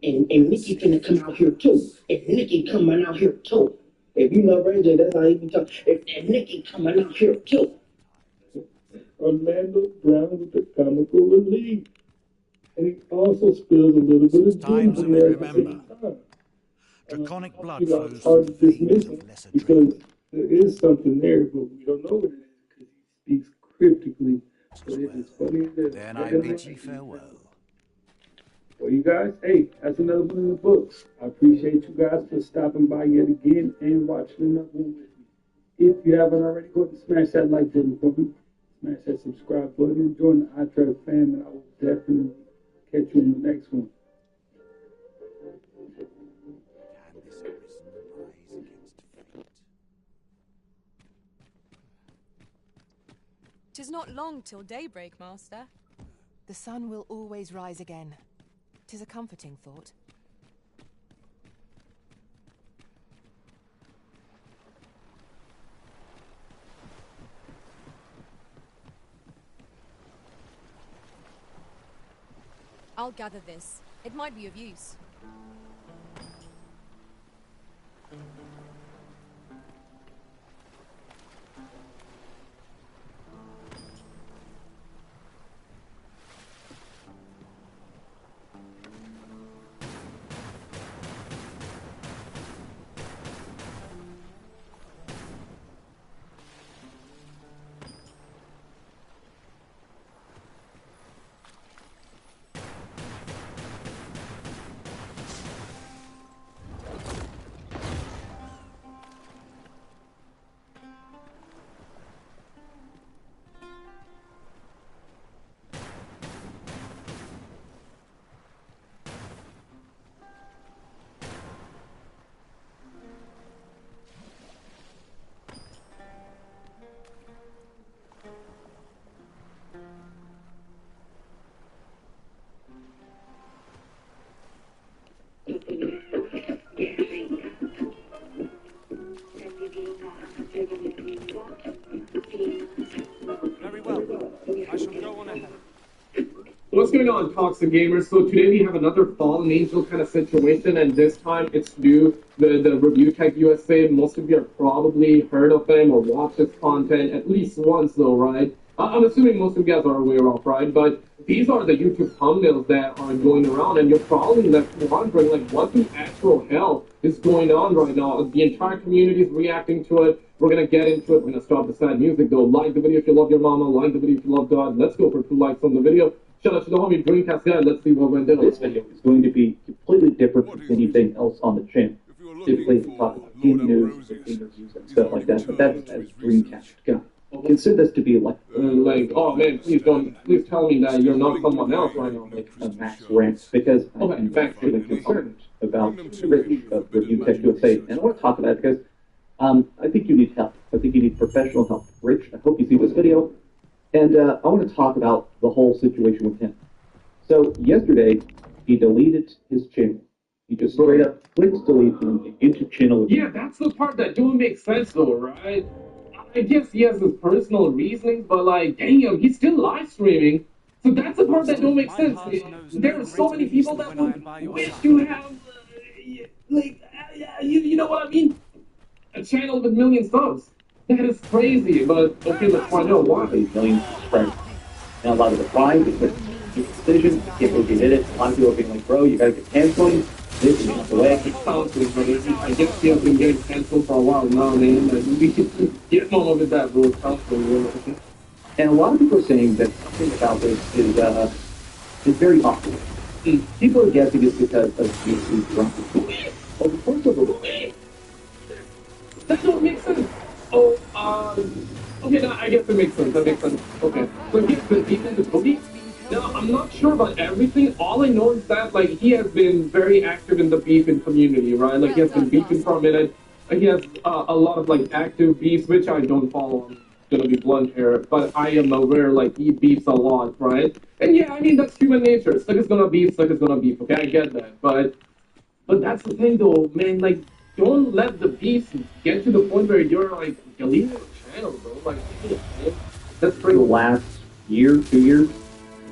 And Nikki finna come out here too. If Nikki coming out here too. If you love Ray J, that's how he be talking. If Nikki coming out here too. Orlando Brown with the comical relief. And he also spills a little bit of Times of there remember. Draconic blood flows hard to through dismiss veins him of lesser because there is something there, but we don't know what it is because he speaks cryptically. But it is funny that Then I bid ye farewell. Well, you guys, hey, that's another one in the books. I appreciate you guys for stopping by yet again and watching another one with me. If you haven't already, go ahead and smash that like button for me. Smash that subscribe button and join the iTrack fam, and I will definitely catch you in the next one. "'Tis not long till daybreak, master." The sun will always rise again. 'Tis a comforting thought. I'll gather this. It might be of use. going on, Toxic Gamers? So today we have another Fallen Angel kind of situation, and this time it's new. The Review Tech USA. Most of you have probably heard of him or watched his content at least once, though, right? I'm assuming most of you guys are aware of, right? But these are the YouTube thumbnails that are going around, and you're probably left wondering, like, what the actual hell is going on right now? The entire community is reacting to it. We're gonna get into it. We're gonna stop the sad music, though. Like the video if you love your mama. Like the video if you love God. Let's go for 2 likes on the video. Shout out to the homie Dreamcast guy. Let's see what we're doing. This video is going to be completely different from anything else on the channel. Typically, we talk about game news, interviews, and stuff like that, but that's as Dreamcast guy. Consider this to be like, oh man, please tell me that you're not someone else right now. Like a max rank, because I'm actually concerned about Rich of Review Tech USA, and I want to talk about it because I think you need help. I think you need professional help. Rich, I hope you see this video, and I want to talk about the whole situation with him. So yesterday, he deleted his channel. He just straight up clicks delete from the YouTube channel. Yeah, that's the part that don't make sense though, right? I guess he has his personal reasonings, but like, damn, he's still live streaming. So that's the part that don't make sense. There are so many people that would wish to have, you know what I mean? A channel with million subs. That is crazy, but okay, let's find out why. Million subscribers. Now, a lot of the pride, the decision, can't believe you did it. A lot of people are being like, bro, you gotta get canceling. This is not the way. I guess he has been getting canceled for a while now, man. We can get on with that, bro. Counseling. And a lot of people are saying that something about this is very awkward. People are guessing it's because of YouTube drunk. Oh, first of all, that don't make sense. Okay, no, I guess it makes sense. That makes sense. Okay, so he's been beaten the boogie. Now, I'm not sure about everything. All I know is that, like, he has been very active in the beefing community, right? Like, he has been beefing for a minute. He has a lot of, like, active beefs, which I don't follow. I'm gonna be blunt here. But I am aware, like, he beefs a lot, right? And yeah, I mean, that's human nature. Stuck is gonna beef, stuck is gonna beef. Okay, I get that. But that's the thing, though, man. Like, don't let the beefs get to the point where you're, like, deleting your channel, bro. Like, that's for the last year, 2 years.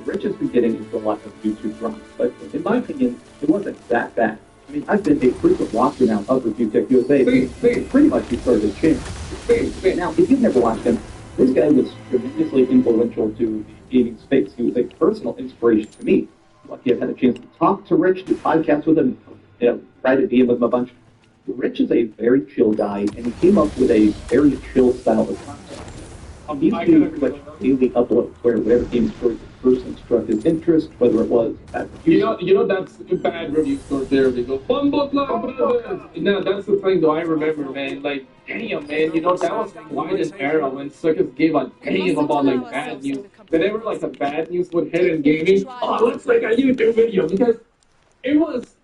Rich has been getting into a lot of YouTube drama, but in my opinion, it wasn't that bad. I mean, I've been a frequent watcher now of Review Tech USA. Pretty much he started his channel. Now, if you've never watched him, this guy was tremendously influential to the gaming space. He was a personal inspiration to me. Lucky I've had a chance to talk to Rich, do podcasts with him, write a DM with him a bunch. Rich is a very chill guy, and he came up with a very chill style of content. These do like daily uploads where whatever game story the person struck his interest, whether it was bad reviews. You know that's a bad review story. There we go. Bumble brothers. Now that's the thing though. I remember, man. Like, damn, man. You know that was quite an era when Circus gave a damn about like bad news. Whenever like a bad news would hit in gaming, oh, let's make a YouTube video because it was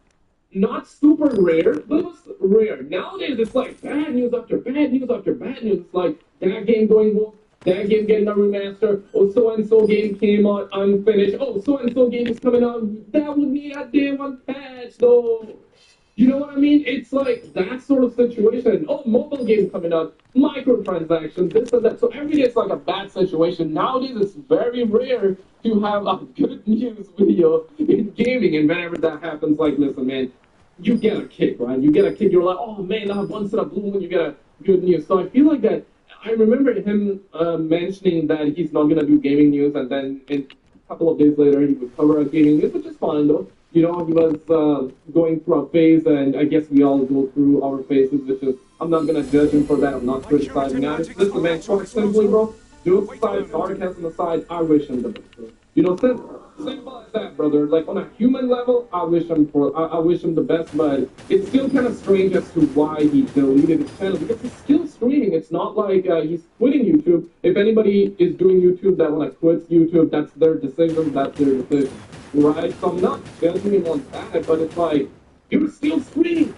not super rare, but it was rare. Nowadays it's like bad news after bad news after bad news. It's like that game going well. That game getting a remaster. Oh, so-and-so game came out unfinished. Oh, so-and-so game is coming out. That would be a day one patch, though. You know what I mean? It's like that sort of situation. Oh, mobile game coming out. Microtransactions, this and that. So every day it's like a bad situation. Nowadays it's very rare to have a good news video in gaming. And whenever that happens, like, listen, man, you get a kick, right? You get a kick. You're like, oh, man, I have one set of blue and you get a good news. So I feel like that. I remember him mentioning that he's not gonna do gaming news, and then a couple of days later he would cover a gaming news, which is fine though. You know, he was going through a phase, and I guess we all go through our phases, which is, I'm not gonna judge him for that. I'm not criticizing that. Listen, man, quite simply, bro. Jokes aside, sarcasm aside, I wish him the best. Bro. You know, simple as that, brother. Like on a human level, I wish him the best, but it's still kind of strange as to why he deleted his channel because he's still streaming. It's not like he's quitting YouTube. If anybody is doing YouTube that wanna quit YouTube, that's their decision. That's their decision, right? So I'm not judging him on that, but it's like you're still streaming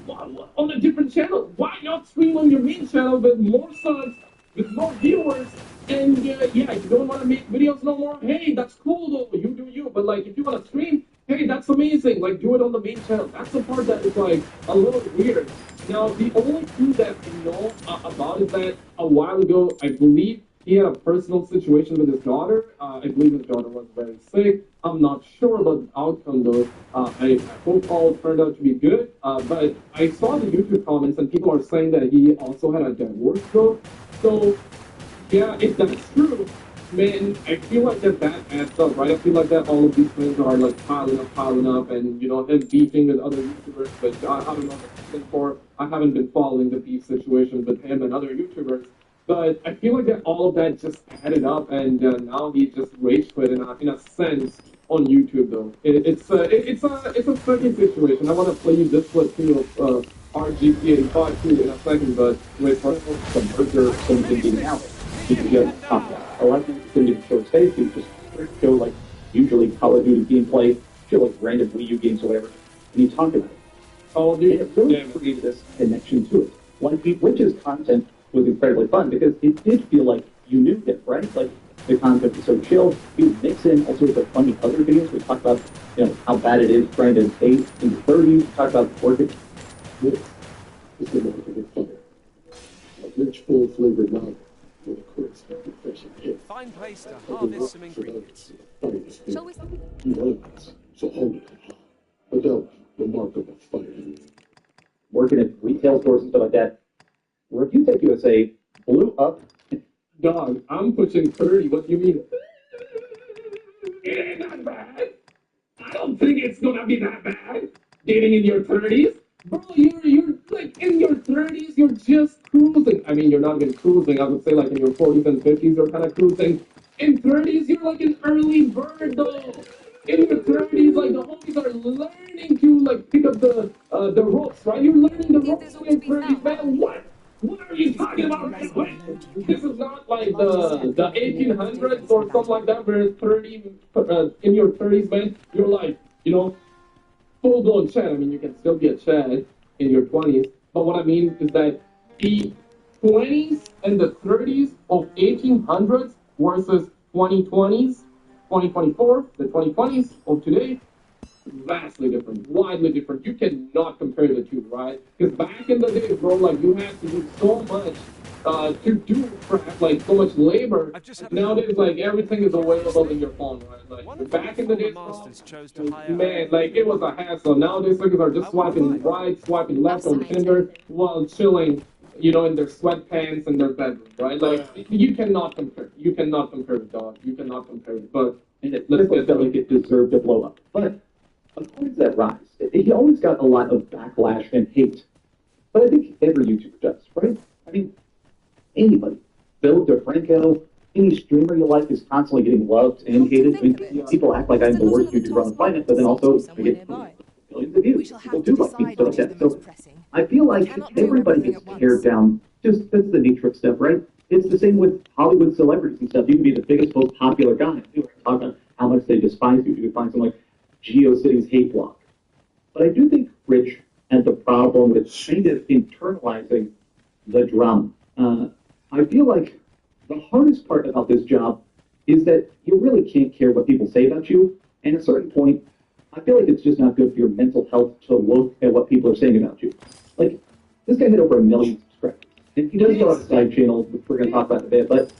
on a different channel. Why not stream on your main channel with more subs, with more viewers? And yeah, if you don't want to make videos no more, hey, that's cool though, you do you. But like, if you want to stream, hey, that's amazing. Like, do it on the main channel. That's the part that is like a little weird. Now, the only thing that we know about is that a while ago, I believe he had a personal situation with his daughter. I believe his daughter was very sick. I'm not sure about the outcome though. I hope all turned out to be good. But I saw the YouTube comments and people are saying that he also had a divorce though. So yeah, if that's true, man, I feel like that adds up, right? I feel like that all of these things are like piling up, and him beefing with other YouTubers, which I don't know the reason for. I haven't been following the beef situation with him and other YouTubers, but I feel like that all of that just added up, and now he just rage quit in a sense on YouTube though. It's a funny situation. I want to play you this clip too of RGP85 too in a second, but wait for some merger, some thinking out. Because you have a lot of people couldn't show space, you just show like usually Call of Duty gameplay, show like random Wii U games or whatever, and you talk about it. Oh, dude, and it really created this connection to it. Like Rich's content was incredibly fun because it did feel like you knew him, right? Like the content was so chill. He would mix in all sorts of funny other videos. We talk about how bad it is trying to date in the 30s. We talk about working. This is a good fire. A rich, full flavored novel. Fine place to harvest some ingredients. Shall we? So hold it. Without the mark of a fire. Working at retail stores and stuff like that. Review Tech USA blew up. Dog, I'm pushing 30. What do you mean? It ain't that bad. I don't think it's gonna be that bad. Dating in your 30s? Bro, you're like in your 30s, you're just cruising. I mean, you're not even cruising. I would say like in your 40s and 50s, you're kind of cruising. In 30s, you're like an early bird, though. In your 30s, like the homies are learning to like pick up the ropes, right? You're learning the ropes in your 30s, man. What are you talking about? This is not like the 1800s or something like that, where 30 in your 30s, man, you're like, full-blown Chad. I mean, you can still be a Chad in your 20s, but what I mean is that the 20s and the 30s of 1800s versus 2020s, 2024, the 2020s of today, vastly different, widely different. You cannot compare the two, right? Because back in the day, bro, like you had to do so much to do crap, like so much labor. Nowadays, like everything is available in your phone, right? Like back in the day, man, like it was a hassle. Nowadays, niggas are just swiping right, swiping left on Tinder while chilling, in their sweatpants in their bedroom, right? Like you cannot compare. You cannot compare it, dog. You cannot compare it. But let's get that like it deserved to blow up. But according to that rise, he always got a lot of backlash and hate. But I think every YouTuber does, right? I mean, anybody, Bill DeFranco, any streamer you like is constantly getting loved and hated. I mean, people act like I'm the worst YouTuber on the planet, but then also I get billions of views. People do like me, stuff like that. So I feel like everybody gets teared down. Just that's the nature of stuff, right? It's the same with Hollywood celebrities and stuff. You can be the biggest, most popular guy. People talk about how much they despise you. You can find some like GeoCities hate block. But I do think Rich had the problem with kind of internalizing the drama. I feel like the hardest part about this job is that you really can't care what people say about you. And at a certain point, I feel like it's just not good for your mental health to look at what people are saying about you. Like, this guy had over 1 million subscribers. And he does go on a side channel, which we're going to talk about in a bit, but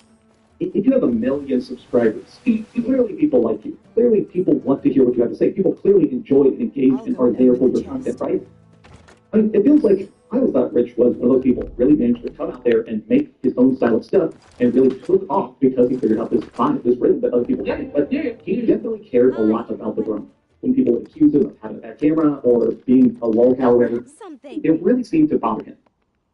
if you have 1 million subscribers, clearly people like you. Clearly people want to hear what you have to say. People clearly enjoy and engage and are there for your content, right? I mean, it feels like I always thought Rich was one of those people who really managed to come out there and make his own style of stuff and really took off because he figured out this vibe, this rhythm that other people hadn't. But he definitely cared a lot about the drum. When people would accuse him of having a bad camera or being a low cow or whatever, it really seemed to bother him.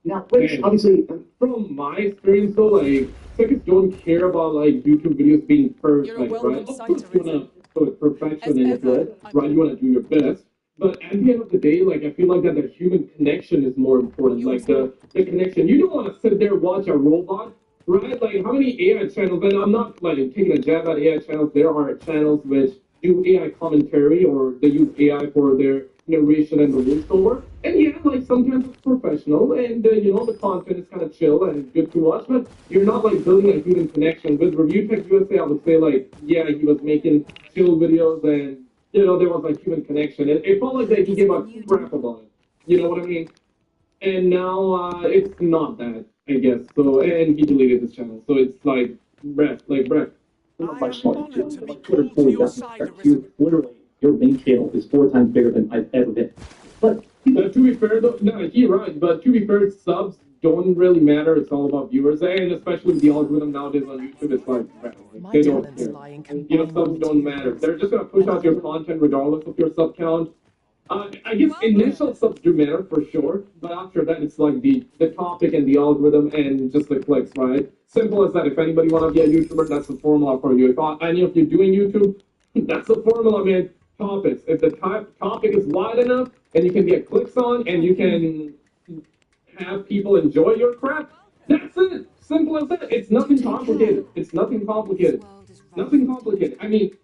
Now, Rich, obviously, from my experience though, like, circuits don't care about like YouTube videos being perfect, right? Of course you wanna put perfection into it, right? You wanna do your best. But at the end of the day, like I feel like that the human connection is more important. Like the connection. You don't want to sit there and watch a robot, right? Like how many AI channels? And I'm not like taking a jab at AI channels. There are channels which do AI commentary or they use AI for their narration and the voiceover. And yeah, like sometimes it's professional and the content is kind of chill and good to watch. But you're not like building a human connection. With Review Tech USA, I would say like yeah, he was making chill videos and. There was like human connection. It felt like that he gave a crap about it. You know what I mean? And now it's not that. I guess. So, and he deleted his channel. So it's like, bruh. Much smaller. Like Twitter fully got you literally your main channel is 4 times bigger than I've ever been. But to be fair though, no, he's right. But to be fair, subs don't really matter. It's all about viewers, and especially with the algorithm nowadays on YouTube, it's like they don't care. You know, subs don't matter. They're just gonna push out your content regardless of your sub count. I guess initial subs do matter for sure, but after that, it's like the topic and the algorithm and just the clicks, right? Simple as that. If anybody want to be a YouTuber, that's the formula for you. If any of you doing YouTube, that's the formula, man. Topics. If the topic is wide enough and you can get clicks on and you can have people enjoy your crap, that's it. Simple as that. It's nothing complicated. It's nothing complicated. Nothing complicated. I mean,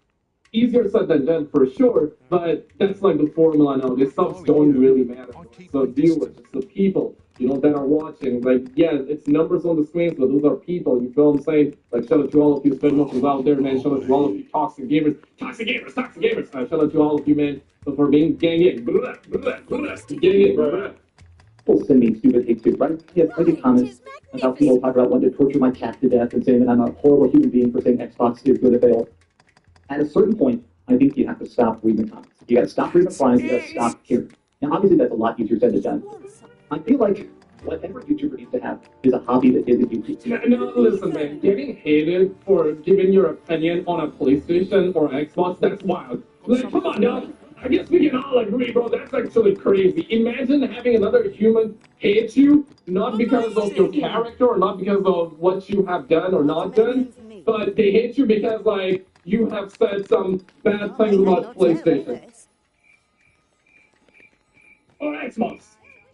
easier said than done for sure, but that's like the formula now. The subs don't really matter. It's the viewers, it's the people, you know, that are watching. Like, yeah, it's numbers on the screens, but those are people. You feel what I'm saying? Like, shout out to all of you spin-offers out there, man. Shout out to all of you toxic gamers. Shout out to all of you, man, for being gang. People send me stupid hate too, right? Yes, I get comments about people talk about wanting to torture my cat to death and saying that I'm a horrible human being for saying Xbox is good if they all. At a certain point, I think you have to stop reading the comments. You gotta stop reading the comments, you gotta stop caring. Now, obviously, that's a lot easier said than done. I feel like whatever YouTuber needs to have is a hobby that isn't YouTube. No, listen, man. Getting hated for giving your opinion on a PlayStation or Xbox, that's wild. Like, come on, now. I guess we can all agree, bro. That's actually crazy. Imagine having another human hate you, not because of your character or not because of what you have done or not done, but they hate you because, like, you have said some bad things about PlayStation or Xbox.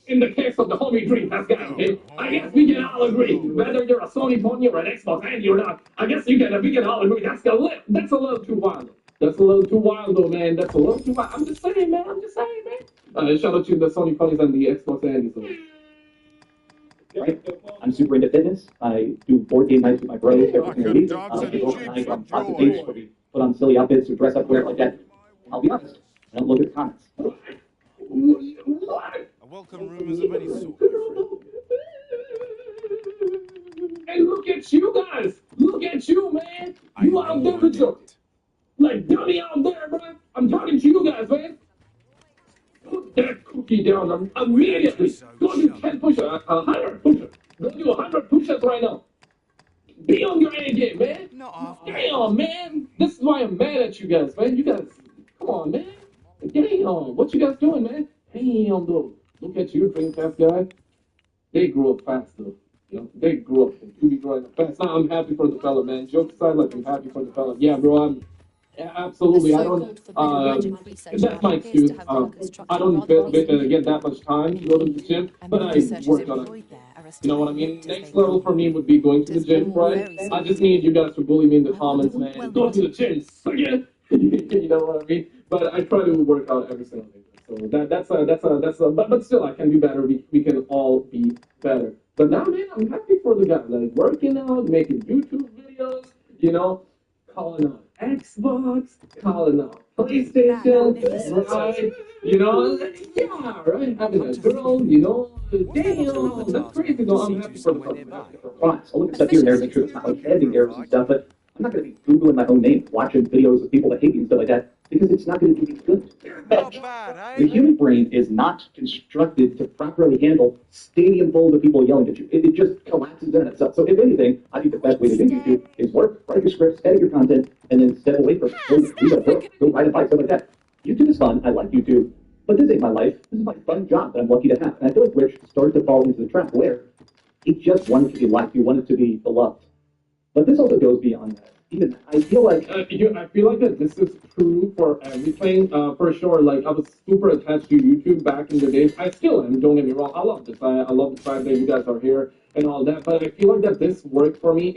In the case of the homie Dreamcast guy, okay? I guess we can all agree, whether you're a Sony pony or an Xbox and you're not, I guess we can all agree that's a little too wild. That's a little too wild, though, man. That's a little too wild. I'm just saying, man. Shout out to the Sony ponies and the Xbox Andes. Right? I'm super into fitness. I do board game nights with my brothers every single week. We go organize on lots of things where we put on silly outfits or dress up weird like that. I'll be honest, I don't look at the comments. I welcome rumors of any sort. Hey, look at you guys! Look at you, man! You out there with your like dummy out there, bro! I'm talking to you guys, man! Put that cookie down immediately! Go do 10 push-ups, 100 push-ups! Go do 100 push-ups right now! Be on your A game, man! Damn, man! This is why I'm mad at you guys, man! You guys, come on, man! Damn, what you guys doing, man? Damn, though. Look at you, Dreamcast guy. They grew up fast, though. You know, they grew up and be growing up fast. Now, I'm happy for the fella, man. Jokes aside, like, I'm happy for the fella. Yeah, bro, absolutely. I don't, that's my excuse. I don't get that much time to go to the gym, but I work on it. You know what I mean? Next level for me would be going to the gym, right? I just need you guys to bully me in the comments, man. Go to the gym again. You know what I mean? But I try to work out every single day. So but still, I can be better. We can all be better. But now, man, I'm happy for the guy. Like, working out, making YouTube videos, you know, calling out Xbox, calling out PlayStation, right? You know, yeah, right? Having a girl, you know, damn, that's crazy. No, I'm happy for the Fine, so I'll look at stuff here and there, make sure it's not like editing errors and stuff, but I'm not going to be Googling my own name, watching videos of people that hate me and stuff like that, because it's not going to do me good. The human brain is not constructed to properly handle stadium full of people yelling at you. It just collapses in itself. So if anything, I think the best way to do YouTube is work, write your scripts, edit your content, and then step away from it. Go read a book, go ride a bike, stuff like that. YouTube is fun. I like YouTube. But this ain't my life. This is my fun job that I'm lucky to have. And I feel like Rich started to fall into the trap where he just wanted to be liked. He wanted to be beloved. But this also goes beyond that. Even I feel like I feel like that this is true for everything. For sure, like I was super attached to YouTube back in the days. I still am. Don't get me wrong. I love this. I love the fact that you guys are here and all that. But I feel like that this worked for me.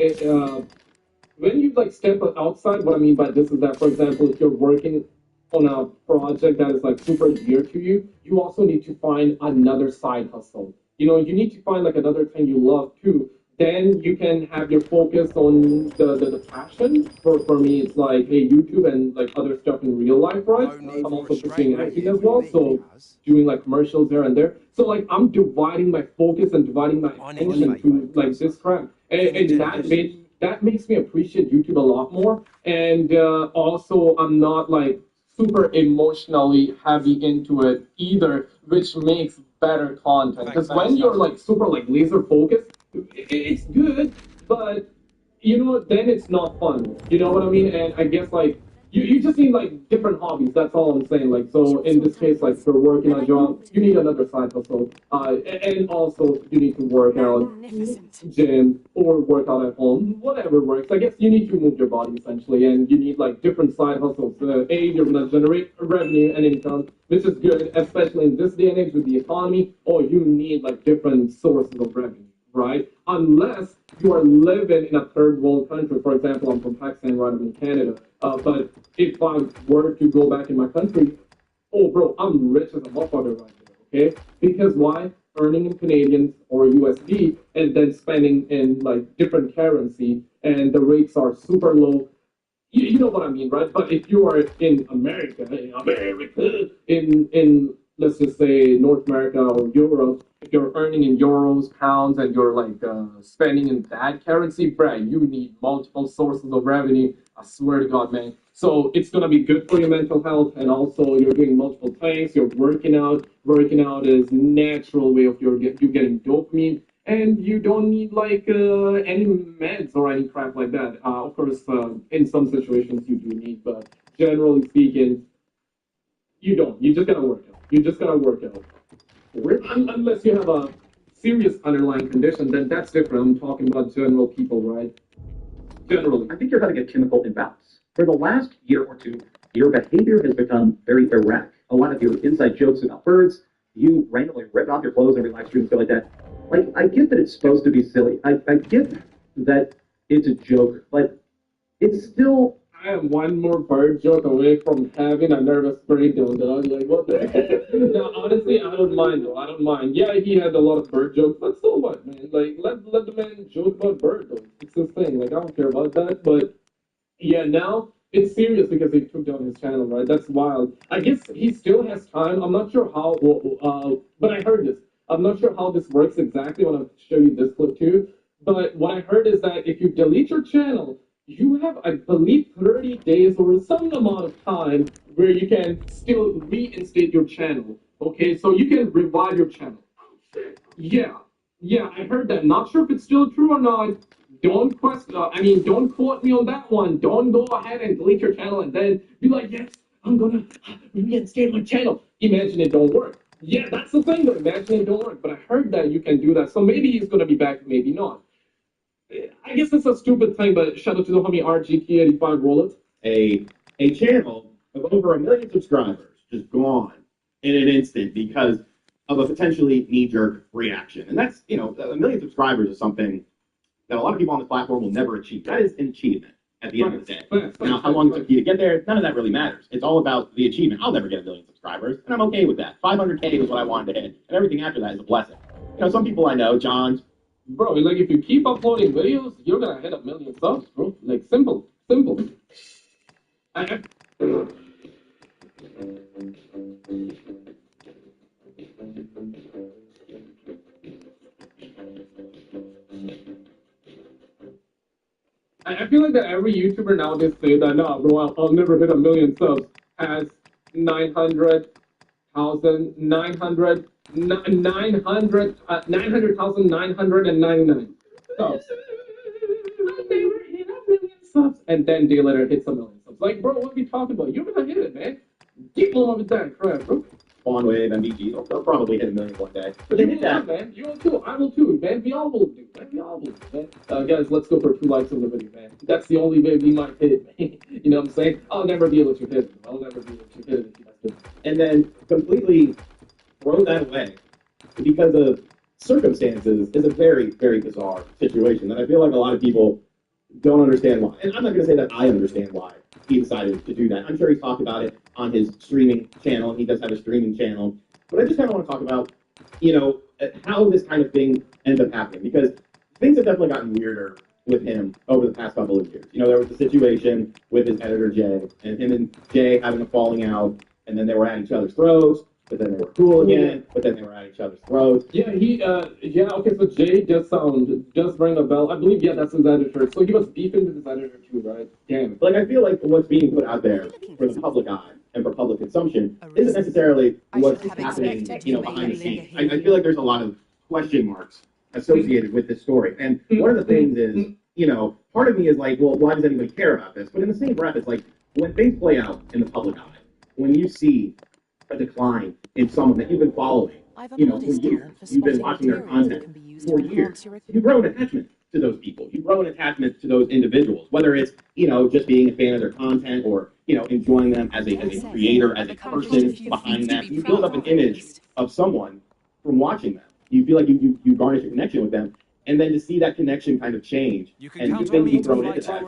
When you like step outside, what I mean by this is that, for example, if you're working on a project that is like super dear to you, you also need to find another side hustle. You know, you need to find like another thing you love too. then you can have your focus on the passion. For me, it's like, hey, YouTube and like other stuff in real life, right? I'm also pursuing acting as well, so doing like commercials here and there. So like I'm dividing my focus and dividing my attention to like this crap, and that makes me appreciate YouTube a lot more. And also, I'm not like super emotionally heavy into it either, which makes better content. Because when you're like super like laser focused, it's good, but you know, then it's not fun. You know what I mean? And I guess like you just need like different hobbies. That's all I'm saying. Like so in this case, like for working a job, you need another side hustle. And also you need to work out, gym, or work out at home, whatever works. I guess you need to move your body essentially, and you need like different side hustles. You're gonna generate revenue and income, which is good, especially in this day and age with the economy. Or you need like different sources of revenue, right? Unless you are living in a third world country. For example, I'm from Pakistan, right? I'm in Canada. But if I were to go back in my country, oh, bro, I'm rich as a motherfucker right now, okay? Because why? Earning in Canadians or USD and then spending in like different currency, and the rates are super low. You know what I mean, right? But if you are in in let's just say North America or Europe, if you're earning in euros, pounds, and you're like spending in that currency, bruh, you need multiple sources of revenue. I swear to God, man. So it's gonna be good for your mental health, and also you're doing multiple things. You're working out. Working out is natural way of you getting dopamine, and you don't need like any meds or any crap like that. Of course, in some situations you do need, but generally speaking, you don't. You just gotta work out. You just gotta work out. Unless you have a serious underlying condition, then that's different. I'm talking about general people, right? Generally. I think you're having a chemical imbalance. For the last year or two, your behavior has become very erratic. A lot of your inside jokes about birds, you randomly rip off your clothes every live stream and stuff like that. Like, I get that it's supposed to be silly. I get that it's a joke, but it's still. I am one more bird joke away from having a nervous breakdown, dog. Like, what the heck? Now, honestly, I don't mind, though. I don't mind. Yeah, he had a lot of bird jokes, but so what, man? Like, let the man joke about bird, though. It's his thing. Like, I don't care about that, but yeah, now it's serious because they took down his channel, right? That's wild. I guess he still has time. I'm not sure how, but I heard this. I'm not sure how this works exactly. I want to show you this clip too. But what I heard is that if you delete your channel, you have, I believe, 30 days or some amount of time where you can still reinstate your channel. Okay, so you can revive your channel. Yeah, yeah, I heard that. Not sure if it's still true or not. Don't question. Don't quote me on that one. Don't go ahead and delete your channel and then be like, yes, I'm gonna reinstate my channel. Imagine it don't work. Yeah, that's the thing. Though. Imagine it don't work. But I heard that you can do that. So maybe he's gonna be back. Maybe not. I guess it's a stupid thing, but shout out to the homie RGT85 Wallet. A channel of over 1 million subscribers just gone in an instant because of a potentially knee-jerk reaction. And that's, 1 million subscribers is something that a lot of people on this platform will never achieve. That is an achievement at the end of the day. Now, how long it took you to get there, none of that really matters. It's all about the achievement. I'll never get 1 million subscribers, and I'm okay with that. 500K was what I wanted to hit, and everything after that is a blessing. Some people I know, John. Bro, like if you keep uploading videos, you're gonna hit 1 million subs, bro. Like simple. I feel like that every YouTuber nowadays say that, no, bro, I'll never hit 1 million subs, has 900,999 subs. I never hit 1 million subs. And then day later hits 1 million subs. Like, bro, what are we talking about? You're gonna hit it, man. Keep on with that crap, bro. Spawn Wave, MBG, they'll probably hit 1 million one day. But they did that. Man. You will too. I will too, man. We all will do, man. We all will do, man. Guys, let's go for 2 likes on the video, man. That's the only way we might hit it, man. You know what I'm saying? I'll never be able to hit it. I'll never be able to hit it if you guys do. And then completely throw that away because of circumstances is a very, very bizarre situation. And I feel like a lot of people don't understand why. And I'm not going to say that I understand why he decided to do that. I'm sure he's talked about it on his streaming channel. He does have a streaming channel. But I just kind of want to talk about, how this kind of thing ends up happening. Because things have definitely gotten weirder with him over the past couple of years. You know, there was the situation with his editor Jay, and him and Jay having a falling out, and then they were at each other's throats. But then they were cool again. But then they were at each other's throats. Yeah, okay, so Jay does ring a bell. I believe, yeah, that's his editor. So he was beefing with his editor too, right? Damn. Like, I feel like what's being put out there for the public eye and for public consumption isn't necessarily what's happening, you know, behind the scenes. I feel like there's a lot of question marks associated with this story. And one of the things is, you know, part of me is like, well, why does anybody care about this? But in the same breath, it's like, when things play out in the public eye, when you see a decline in someone that you've been following, you know, for years, you've been watching their content for years, you grow an attachment to those people. You grow an attachment to those individuals, whether it's, you know, just being a fan of their content or, you know, enjoying them as a creator, as a person behind them. You build up an image of someone from watching them. You feel like you garnish a connection with them. And then to see that connection kind of change, and you think be thrown into that,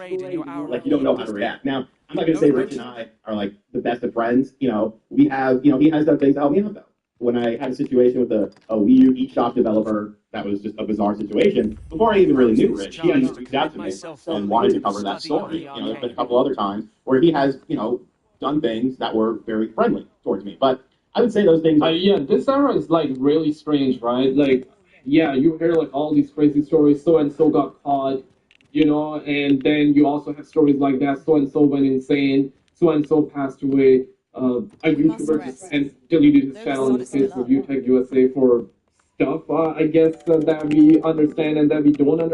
like you don't know how to react. Now, I'm not going to say Rich and I are like the best of friends. You know, we have, you know, he has done things to help me out though. When I had a situation with a Wii U eShop developer, that was just a bizarre situation. Before I even really knew Rich, he had reached out to me and wanted to cover that story. You know, there's been a couple other times where he has, you know, done things that were very friendly towards me. But I would say those things. Yeah, this era is like really strange, right? Like, yeah, you hear like all these crazy stories. So and so got caught, you know, and then you also have stories like that. So and so went insane. So and so passed away. A YouTuber just deleted his channel in the case of UTech USA for stuff, I guess, that we understand and that we don't understand.